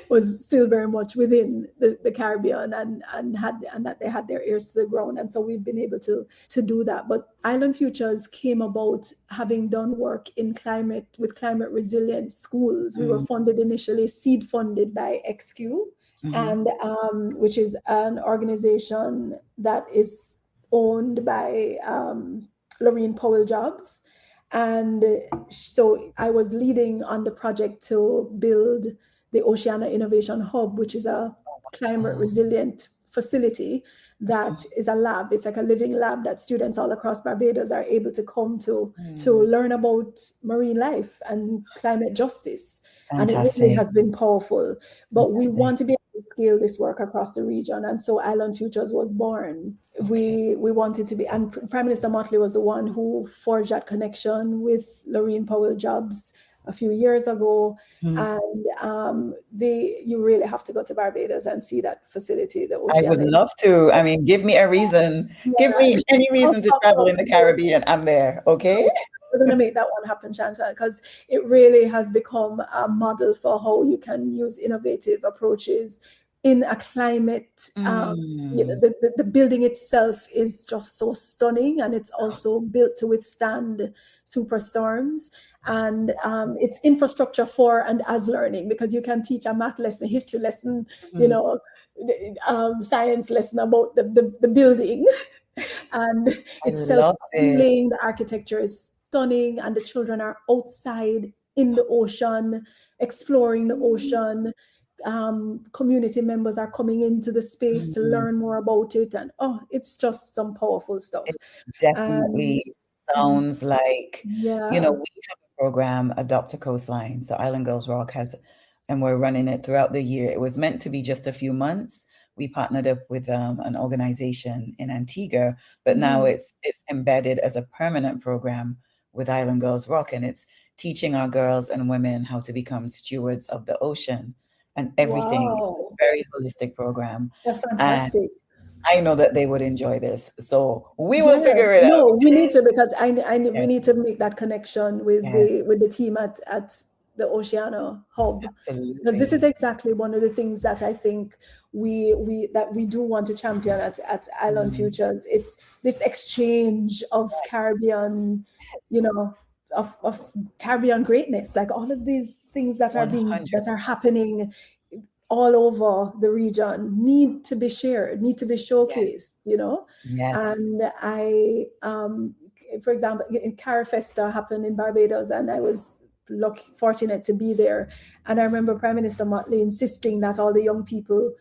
was still very much within the Caribbean, and that they had their ears to the ground. And so we've been able to do that. But Island Futures came about having done work with climate resilient schools. We were Mm, funded initially, seed funded by XQ, mhm. and which is an organization that is owned by Lorraine Powell Jobs. And so I was leading on the project to build the Oceana Innovation Hub, which is a climate Oh, resilient facility that is a lab. It's like a living lab that students all across Barbados are able to come to mm, learn about marine life and climate justice. And it really fantastic. has been powerful. But we Fantastic. want to be able to scale this work across the region. And so Island Futures was born. Okay. We wanted to be, and Prime Minister Motley was the one who forged that connection with Lorraine Powell Jobs a few years ago. Mm. And you really have to go to Barbados and see that facility, the I would Oceana. love to. I mean, give me a reason. Give Yeah, me any reason to travel in the Caribbean. I'm there. Okay. we're going to make that one happen, Chantal, because it really has become a model for how you can use innovative approaches in a climate, the building itself is just so stunning, and it's also built to withstand superstorms. And it's infrastructure for and as learning, because you can teach a math lesson, history lesson, science lesson about the building. And I it's love it. self-healing, the architecture is stunning, and the children are outside in the ocean, exploring the ocean. Community members are coming into the space to Mhm. learn more about it, and it's just some powerful stuff. It definitely And sounds like, yeah. we have a program, Adopt a Coastline. So Island Girls Rock has, and we're running it throughout the year. It was meant to be just a few months. We partnered up with an organization in Antigua, but now it's embedded as a permanent program with Island Girls Rock, and it's teaching our girls and women how to become stewards of the ocean and everything. It's a Wow, very holistic program. that's And fantastic. I know that they would enjoy this. So we will Yeah, figure it out. no, we need to, because we Yes, need to make that connection with yes, the team at the Oceano Hub, because this is absolutely. exactly one of the things that I think we do want to champion at Island Mm, Futures. It's this exchange of yes, Caribbean, you know, of Caribbean greatness, like all of these things that are 100%. happening all over the region need to be shared, need to be showcased, Yes, you know. yes. And for example, in Carifesta happened in Barbados, and I was fortunate to be there. And I remember Prime Minister Motley insisting that all the young people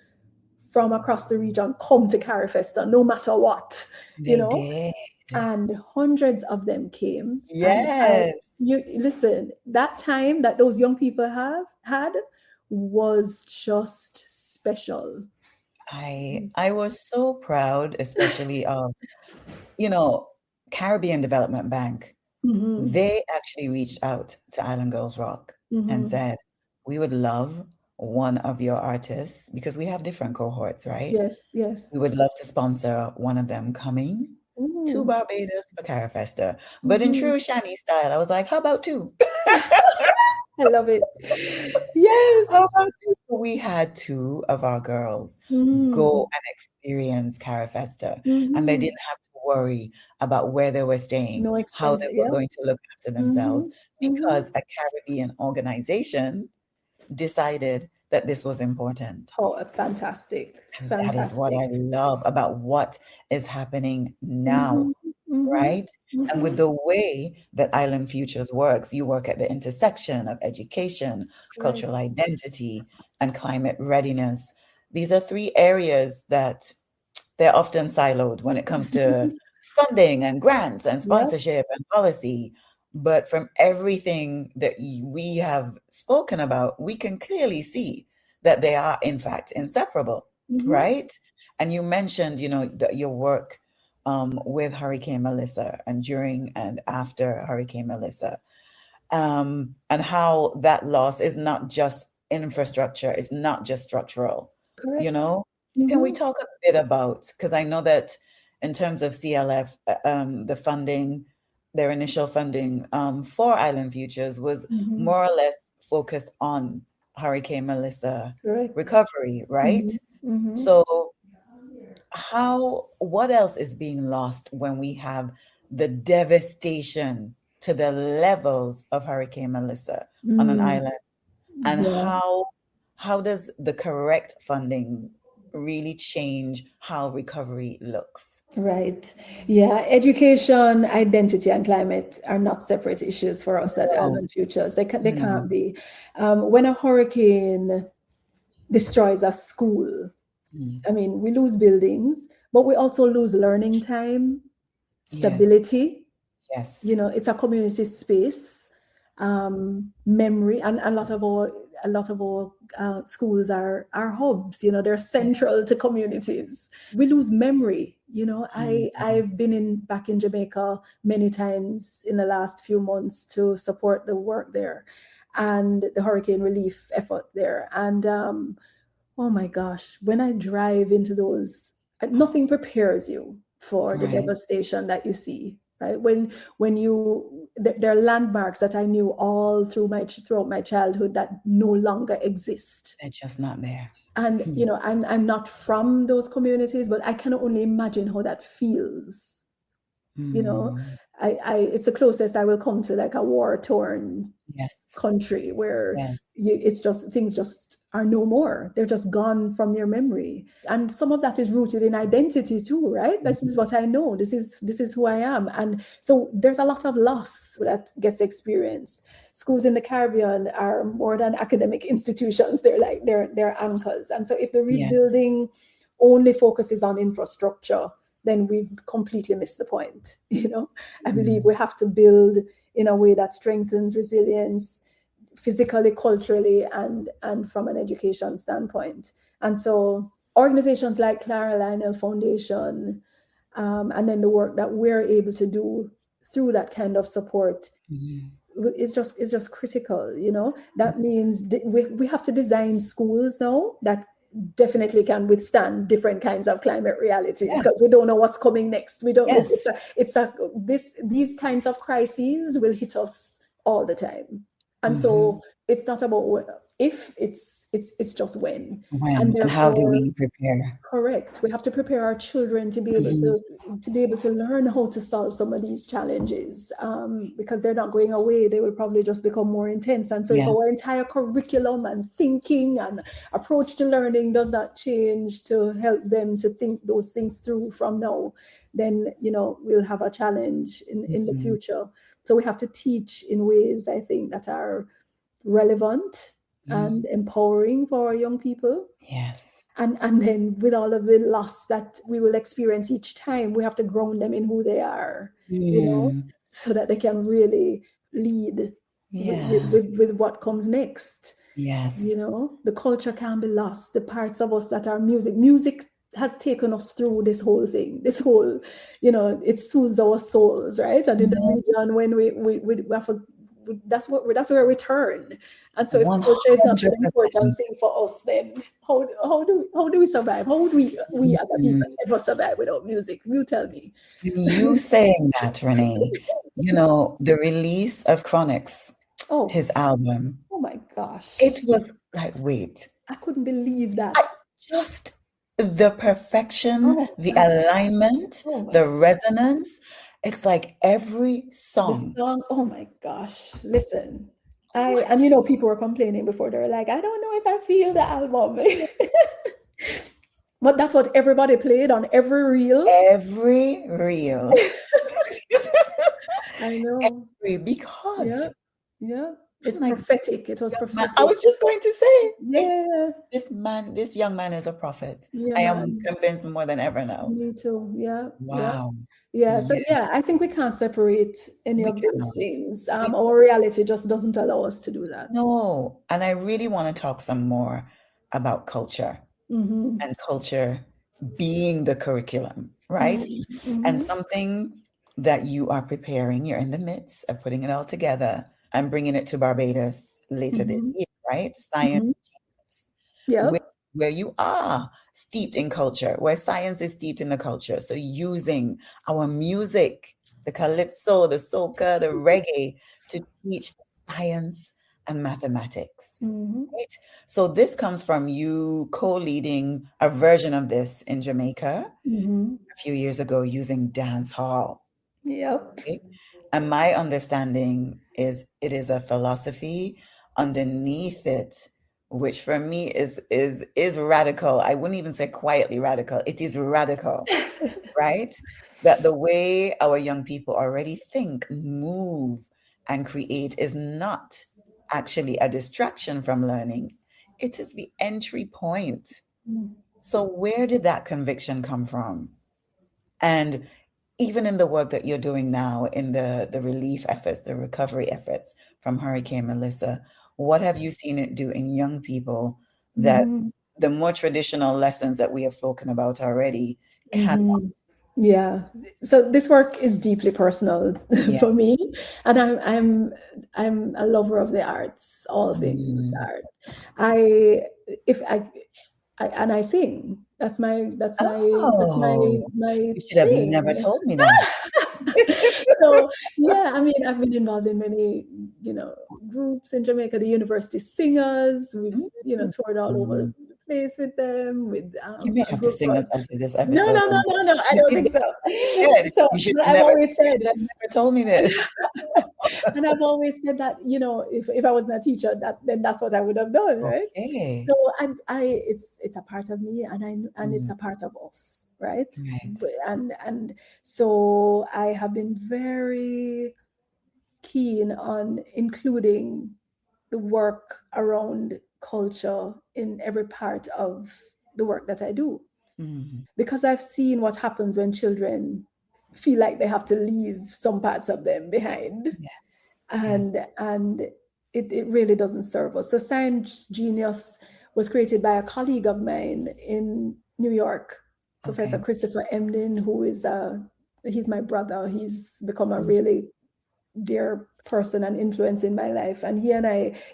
from across the region come to Carifesta, no matter what, you They know. did. And hundreds of them came. And Yes. you listen, that time that those young people had was just special. I was so proud, especially of, you know, Caribbean Development Bank. Mm-hmm. They actually reached out to Island Girls Rock and Mm-hmm. said, we would love one of your artists because we have different cohorts, right? Yes, yes. We would love to sponsor one of them coming to Mm-hmm. Barbados for Carifesta. But in Mm-hmm. true Shani style, I was like, how about two? I love it. How Yes. about two? So we had two of our girls Mm-hmm. go and experience Carifesta, and they Mm-hmm. didn't have to worry about where they were staying, No how expense. they were Yeah. going to look after Mm-hmm. themselves, Mm-hmm. because a Caribbean organization decided that this was important. Oh, fantastic. And that is what Fantastic. I love about what is happening Mm-hmm. now, Mm-hmm. right? And Mm-hmm. with the way that Island Futures works, you work at the intersection of education, Right. cultural identity, and climate readiness. These are three areas that they're often siloed when it comes to funding and grants and Yep. sponsorship and policy. But from everything that we have spoken about, we can clearly see that they are, in fact, inseparable, Mm-hmm. right? And you mentioned, your work with Hurricane Melissa and during and after Hurricane Melissa, and how that loss is not just infrastructure, it's not just structural, you Correct. know? Can we Mm-hmm. talk a bit about, because I know that in terms of CLF, the funding, their initial funding for Island Futures was Mm-hmm. more or less focused on Hurricane Melissa Correct. recovery, right? Mm-hmm. Mm-hmm. So what else is being lost when we have the devastation to the levels of Hurricane Melissa on an Mm. island? And Yeah. how does the correct funding really change how recovery looks? Right. Yeah. Education, identity, and climate are not separate issues for us at No, Island Futures. They no. can't be. When a hurricane destroys a school, Mm. I mean, we lose buildings, but we also lose learning time, Yes, stability. yes, You know, it's a community space, memory, and a lot of our schools are hubs. You know, they're central to communities. We lose memory. You know, mhm, I've been back in Jamaica many times in the last few months to support the work there and the hurricane relief effort there. And oh my gosh, when I drive into those, nothing prepares you for the right. devastation that you see, right? When there are landmarks that I knew all throughout my childhood that no longer exist. They're just not there. And, I'm not from those communities, but I can only imagine how that feels. It's the closest I will come to like a war-torn Yes. country where Yes. it's just, things just are no more. They're just gone from your memory. And some of that is rooted in identity too, right? This is what I know. This is who I am. And so there's a lot of loss that gets experienced. Schools in the Caribbean are more than academic institutions. They're like, they're anchors. And so if the rebuilding only focuses on infrastructure, then we've completely missed the point. I believe we have to build in a way that strengthens resilience physically, culturally, and from an education standpoint. And so organizations like Clara Lionel Foundation, and then the work that we're able to do through that kind of support is just critical. That means we have to design schools now that definitely can withstand different kinds of climate realities, because we don't know what's coming next. We don't. These kinds of crises will hit us all the time, and so it's not about if, it's just when. And how do we prepare? Correct. We have to prepare our children to be able to learn how to solve some of these challenges, because they're not going away. They will probably just become more intense. And so if our entire curriculum and thinking and approach to learning does not change to help them to think those things through from now, then we'll have a challenge in the future. So we have to teach in ways, I think, that are relevant and empowering for our young people. Yes. And then with all of the loss that we will experience each time, we have to ground them in who they are, so that they can really lead with what comes next. Yes. The culture can be lost. The parts of us that are music has taken us through this whole thing, it soothes our souls, right? And in the region, when we have that's where we turn. And so if culture is not an important thing for us, then how do we survive? How would we as a people ever survive without music? You tell me. You saying that, Renée, the release of Chronix, his album. Oh my gosh. It was like, wait. I couldn't believe that. Just the perfection, the alignment, the resonance. It's like every song. The song, oh my gosh. Listen. People were complaining before. They were like, I don't know if I feel the album. But that's what everybody played on every reel. Every reel. I know. Because. Yeah. It's prophetic. It was prophetic. I was just going to say. Yeah. This young man is a prophet. I am convinced more than ever now. Me too. Yeah. Wow. Yeah. So I think we can't separate any of those things. Our reality just doesn't allow us to do that. No. And I really want to talk some more about culture and culture being the curriculum, right? And something that you are preparing, you're in the midst of putting it all together and bringing it to Barbados later this year, right? Science, where you are steeped in culture, where science is steeped in the culture. So using our music, the calypso, the soca, the reggae, to teach science and mathematics, right? So this comes from you co-leading a version of this in Jamaica a few years ago using dance hall. Yep. Right? And my understanding is it is a philosophy underneath it, which for me is radical. I wouldn't even say quietly radical. It is radical, right? That the way our young people already think, move, and create is not actually a distraction from learning. It is the entry point. So where did that conviction come from? And even in the work that you're doing now in the relief efforts, the recovery efforts from Hurricane Melissa, what have you seen it do in young people that the more traditional lessons that we have spoken about already cannot? Yeah. So this work is deeply personal for me, and I'm a lover of the arts, all things art. I sing. That's my you should have thing. never told me that. So I mean, I've been involved in many, groups in Jamaica, the University Singers. We've, toured all over place with them, with You may a have to group sing called. us onto this No, episode. no, no, no, no. I You don't see, think so. said So you should but have I've never, always you said, should have never told me this. and I've always said that, if I wasn't a teacher, then that's what I would have done, right? Okay. So it's a part of me, and it's a part of us, right? Right. And so I have been very keen on including the work around culture in every part of the work that I do, because I've seen what happens when children feel like they have to leave some parts of them behind, Yes. Yes. and it really doesn't serve us. So Science Genius was created by a colleague of mine in New York, Professor Okay. Christopher Emden, who is he's my brother. He's become a really dear person and influence in my life. And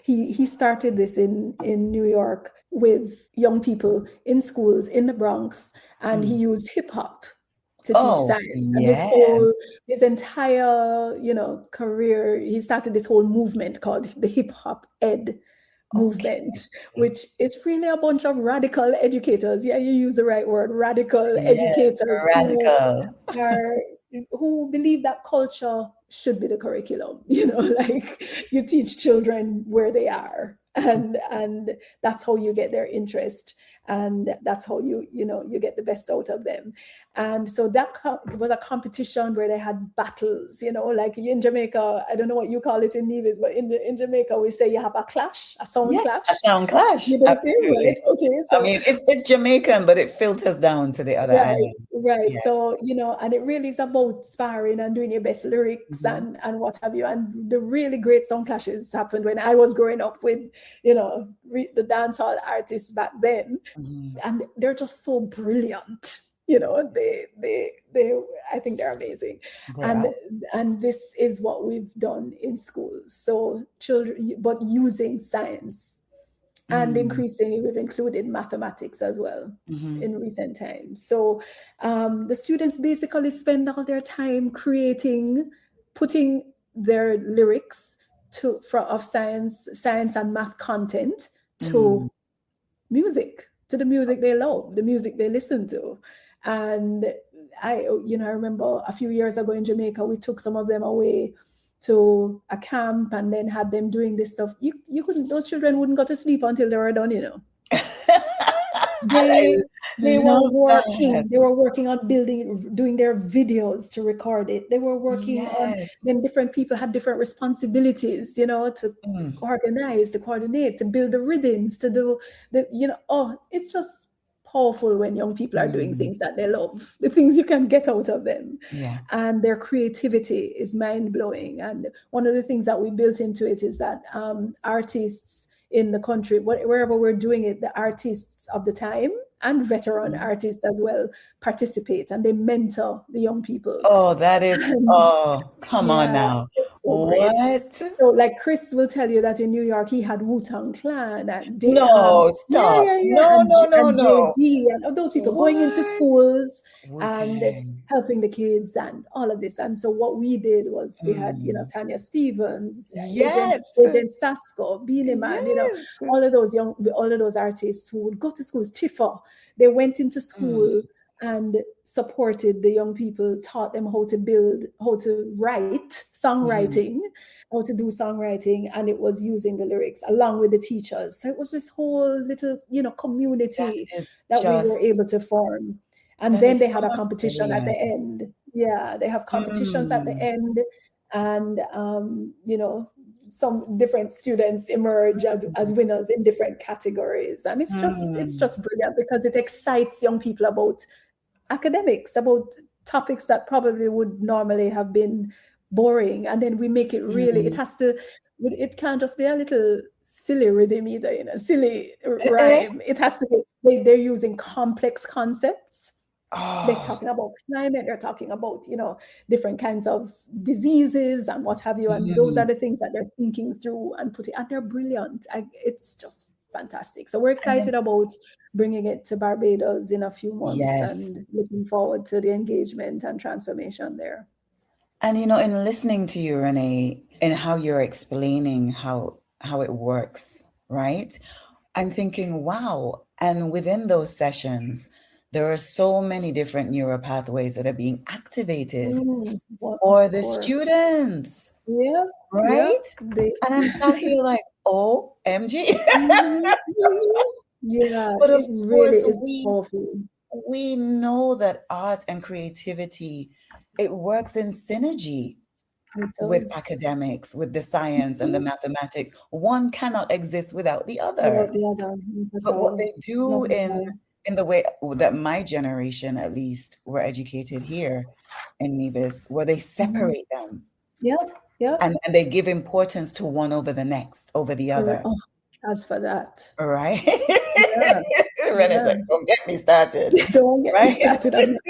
he started this in New York with young people in schools in the Bronx, and he used hip hop to teach Oh, science. And yeah. his entire, career, he started this whole movement called the Hip Hop Ed movement, Okay. which is really a bunch of radical educators. Yeah, you use the right word, radical Yes. educators Radical. are who believe that culture should be the curriculum. Like you teach children where they are, and that's how you get their interest, and that's how you get the best out of them. And so that was a competition where they had battles, like in Jamaica. I don't know what you call it in Nevis, but in Jamaica we say you have a clash, a sound Yes, clash. a sound clash. You don't say, right? Absolutely. Okay, I so mean, it's Jamaican, but it filters down to the other right, islands. right. Yeah. So, and it really is about sparring and doing your best lyrics Mhm. and what have you. And the really great song clashes happened when I was growing up with, the dancehall artists back then. Mhm. And they're just so brilliant. I think they're amazing. They And are. this is what we've done in schools. So children, but using science. And Mm. increasingly, we've included mathematics as well Mhm. in recent times. So the students basically spend all their time putting their lyrics of science and math content Mm. to music, to the music they love, the music they listen to. And I remember a few years ago in Jamaica, we took some of them away to a camp and then had them doing this stuff. You couldn't, those children wouldn't go to sleep until they were done. And I They they were love working, that. they were working on doing their videos to record it. They were working on, Yes. then different people had different responsibilities, to Mm. organize, to coordinate, to build the rhythms, to do it's just powerful when young people are doing Mm. things that they love, the things you can get out of them. Yeah. And their creativity is mind-blowing. And one of the things that we built into it is that artists in the country, wherever we're doing it, the artists of the time and veteran Mhm. artists as well participate, and they mentor the young people. Oh, that is, And oh, come on yeah, now. it's so great. What? So, like Chris will tell you that in New York he had Wu-Tang Clan and No, yeah, stop. yeah, yeah, No, no, no, and no. Jay-Z and all those people going into What? schools and Wu-Tang. helping the kids and all of this. And so what we did was we had, Mm. Tanya Stevens, Yes. Agent Sasko, Beanie Man, Yes. all of those artists who would go to schools. Tifa, they went into Mm. school and supported the young people, taught them how to write Mhm. songwriting, how to do songwriting, and it was using the lyrics along with the teachers. So it was this whole little, That community is that we were just, able to form. And that then is they so had a much competition at the brilliance. end. Yeah, they have competitions at the Mm. end, and some different students emerge as winners in different categories, and it's Mm. just brilliant because it excites young people about academics, about topics that probably would normally have been boring, and then we make it really, Mm. it can't just be a little silly rhythm either, silly Eh? rhyme. It has to be, they're using complex concepts. They're Oh. talking about climate, they're talking about, different kinds of diseases and what have you. And those are Mm. the things that they're thinking through and putting, and they're brilliant. It's just fantastic. So we're And then, excited about bringing it to Barbados in a few months yes. and looking forward to the engagement and transformation there. And in listening to you, Renee, and how you're explaining how it works, right? I'm thinking, wow, And within those sessions, there are so many different neural pathways that are being activated Well, for of the course. students, Yeah, yeah. right? And I'm sat here like, OMG. Mhm, mhm. Yeah, But of it really course, is we powerful. we know that art and creativity, it works in synergy It with does. academics, with the science and the Mhm. mathematics. One cannot exist without the Without other. the other, not at But what all. they do Not at all. in the way that my generation at least were educated here in Nevis, where they Mhm. separate them Yep, yep. and they give importance to one over the next, over the other. Oh, as for that. All right. Yeah, Renee yeah. said, don't get me started. Don't get me Right. started on that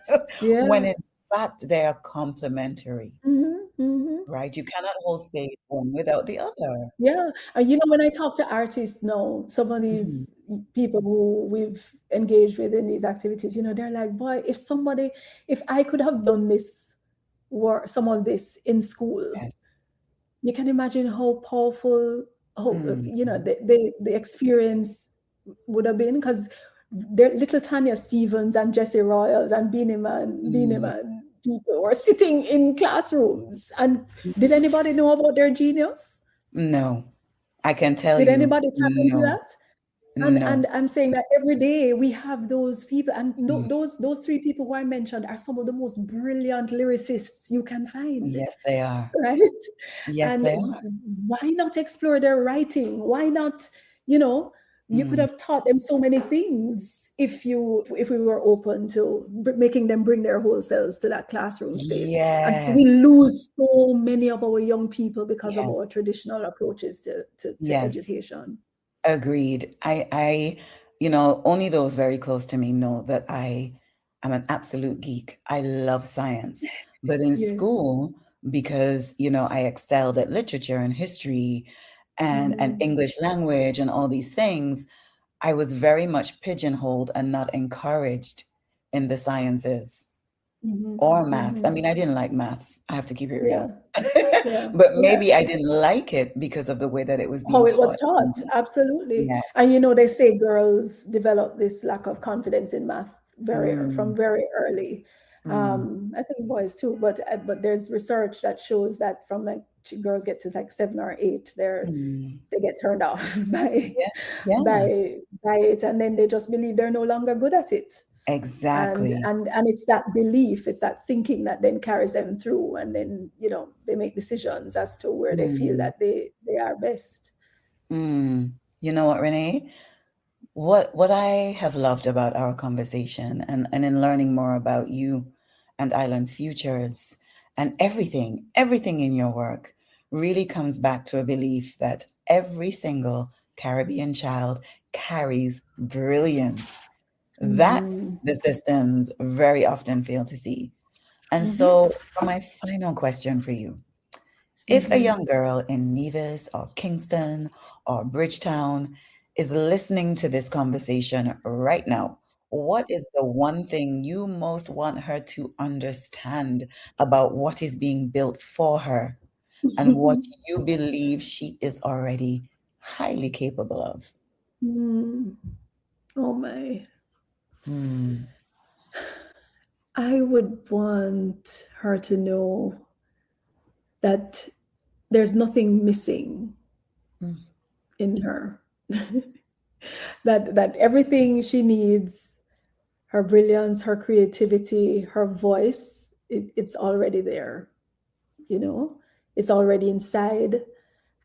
one. When Yeah. in fact they are complementary, Mhm, mhm. right? You cannot hold space one without the other. Yeah. And when I talk to artists now, some of Mhm. these people who we've engaged with in these activities, they're like, boy, if I could have done this work, some of this in school, Yes. you can imagine how powerful, how Mhm. the experience would have been, because there little Tanya Stevens and Jesse Royals and Beanie Mm. Man people were sitting in classrooms, and did Mhm. anybody know about their genius? No, I can tell Did you, anybody tap into no, that? And no. I'm saying that every day we have those people, and Mm. those three people who I mentioned are some of the most brilliant lyricists you can find, Yes, they are. right? Yes, And they are. why not explore their writing? Why not, you know, you could Mm. have taught them so many things if we were open to making them bring their whole selves to that classroom space. And so we Yes, lose so many of our young people because of our yes, traditional approaches to yes. education. Agreed. Only those very close to me know that I am an absolute geek. I love science. But in Yes. school, because, I excelled at literature and history and Mm-hmm. English language and all these things, I was very much pigeonholed and not encouraged in the sciences Mm-hmm. or math. I Mm-hmm. mean, I didn't like math. I have to keep it Yeah. real. Yeah. But Yeah. maybe I didn't like it because of the way that it was How being it was taught to taught, me. absolutely. Yes. And they say girls develop this lack of confidence in math Mm, from very early. mm, I think boys too, but there's research that shows that from like girls get to like 7 or 8, mm. they get turned off Yeah, yeah, by it, and then they just believe they're no longer good at it. and exactly. and and it's that belief, it's that thinking that then carries them through, and then they make decisions as to where they feel Mm, that they are best. mm. You know what, Renee? What I have loved about our conversation and in learning more about you and Island Futures and everything in your work really comes back to a belief that every single Caribbean child carries brilliance that Mhm. the systems very often fail to see. And Mhm. so, for my final question for you, if a Mhm. young girl in Nevis or Kingston or Bridgetown is listening to this conversation right now, what is the one thing you most want her to understand about what is being built for her and what you believe she is already highly capable of? Mm. Oh my. Hmm. I would want her to know that there's nothing missing Mm. in her. That everything she needs, her brilliance, her creativity, her voice, it's already there, you know? It's already inside.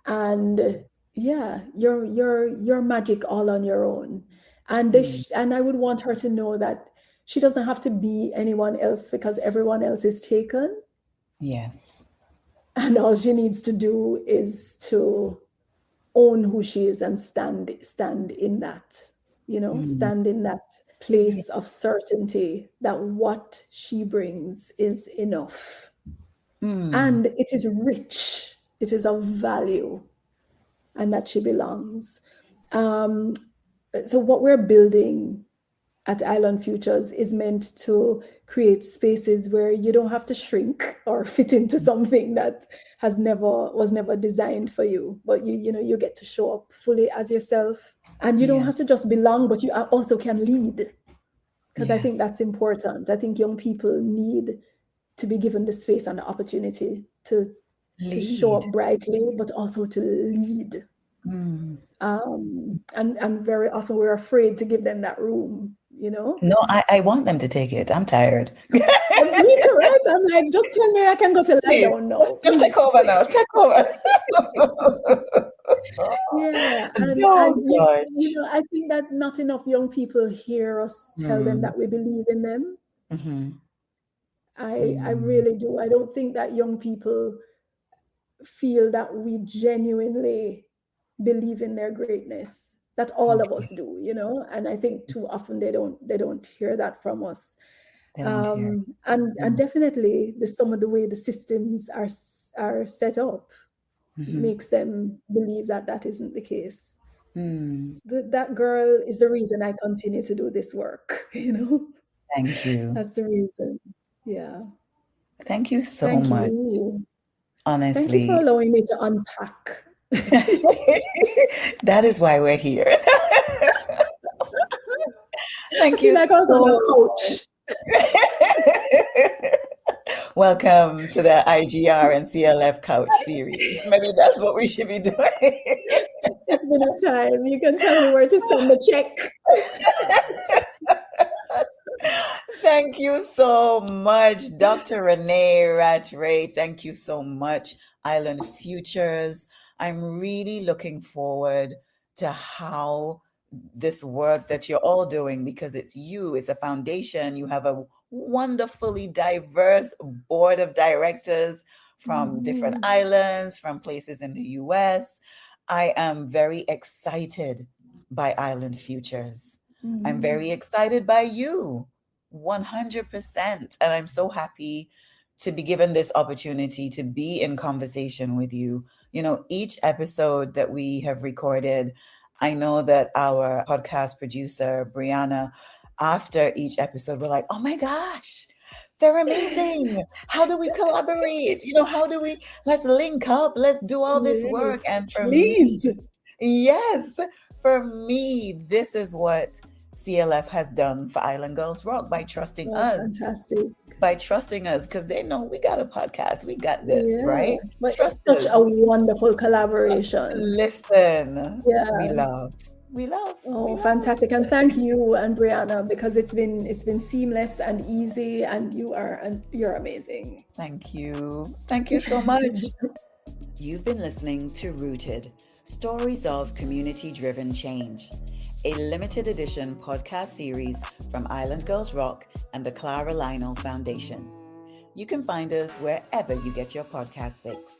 And yeah, you're magic all on your own. And Mm. and I would want her to know that she doesn't have to be anyone else because everyone else is taken. Yes. And all she needs to do is to own who she is and stand in that, Mm. stand in that Yeah. place of certainty that what she brings is enough. Mm. And it is rich, it is of value, and that she belongs. Um, so, what we're building at Island Futures is meant to create spaces where you don't have to shrink or fit into something that was never designed for you, but you get to show up fully as yourself, And you don't Yeah. have to just belong, but you also can lead. Because I think Yes. that's important. I think young people need to be given the space and the opportunity to show Lead. up brightly, but also to lead. Mm. And very often we're afraid to give them that room, you know? No, I want them to take it. I'm tired. Me too, right? I'm like, just tell me I can go to lie Please, down just, now. just take over now. Take over. Yeah, Oh and you gosh. know, I think that not enough young people hear us tell them Mm. that we believe in them. Mm-hmm. I Mm. really do. I don't think that young people feel that we genuinely believe in their greatness. That all of us Okay. do, you know. And I think too often they don't hear that from us. They don't hear. And Mm. definitely some of the way the systems are set up Mm-hmm. makes them believe that that isn't the case. Mm. That girl is the reason I continue to do this work, you know. Thank you. That's the reason. Yeah. Thank you so Thank much. you. Thank you for Honestly. allowing me to unpack. That is why we're here. I Thank feel you like I was on a so couch. much. Welcome to the IGR and CLF Couch series. Maybe that's what we should be doing. It's been a time. You can tell me where to send the check. Thank you so much, Dr. Renée Rattray. Thank you so much, Island Futures. I'm really looking forward to how this work that you're all doing, because it's you, it's a foundation. You have a wonderfully diverse board of directors from different Mhm. islands, from places in the US. I am very excited by Island Futures. I'm very Mhm. excited by you. 100%. And I'm so happy to be given this opportunity to be in conversation with you. You know, each episode that we have recorded, I know that our podcast producer, Brianna, after each episode, we're like, oh my gosh, they're amazing. How do we collaborate? You know, how do we, let's link up, let's do all this work. Yes, And for me, please. yes, for me, this is what CLF has done for Island Girls Rock by trusting Oh, us, fantastic. because they know we got a podcast, we got this, Yeah. right? But it's Trust such us. a wonderful collaboration. Listen, we Yeah. love, we love, we Oh, love. fantastic. And thank you and Brianna, because it's been seamless and easy, and you're amazing. Thank you. Thank you so much. You've been listening to Rooted, Stories of Community-Driven Change, a limited edition podcast series from Island Girls Rock and the Clara Lionel Foundation. You can find us wherever you get your podcast fix.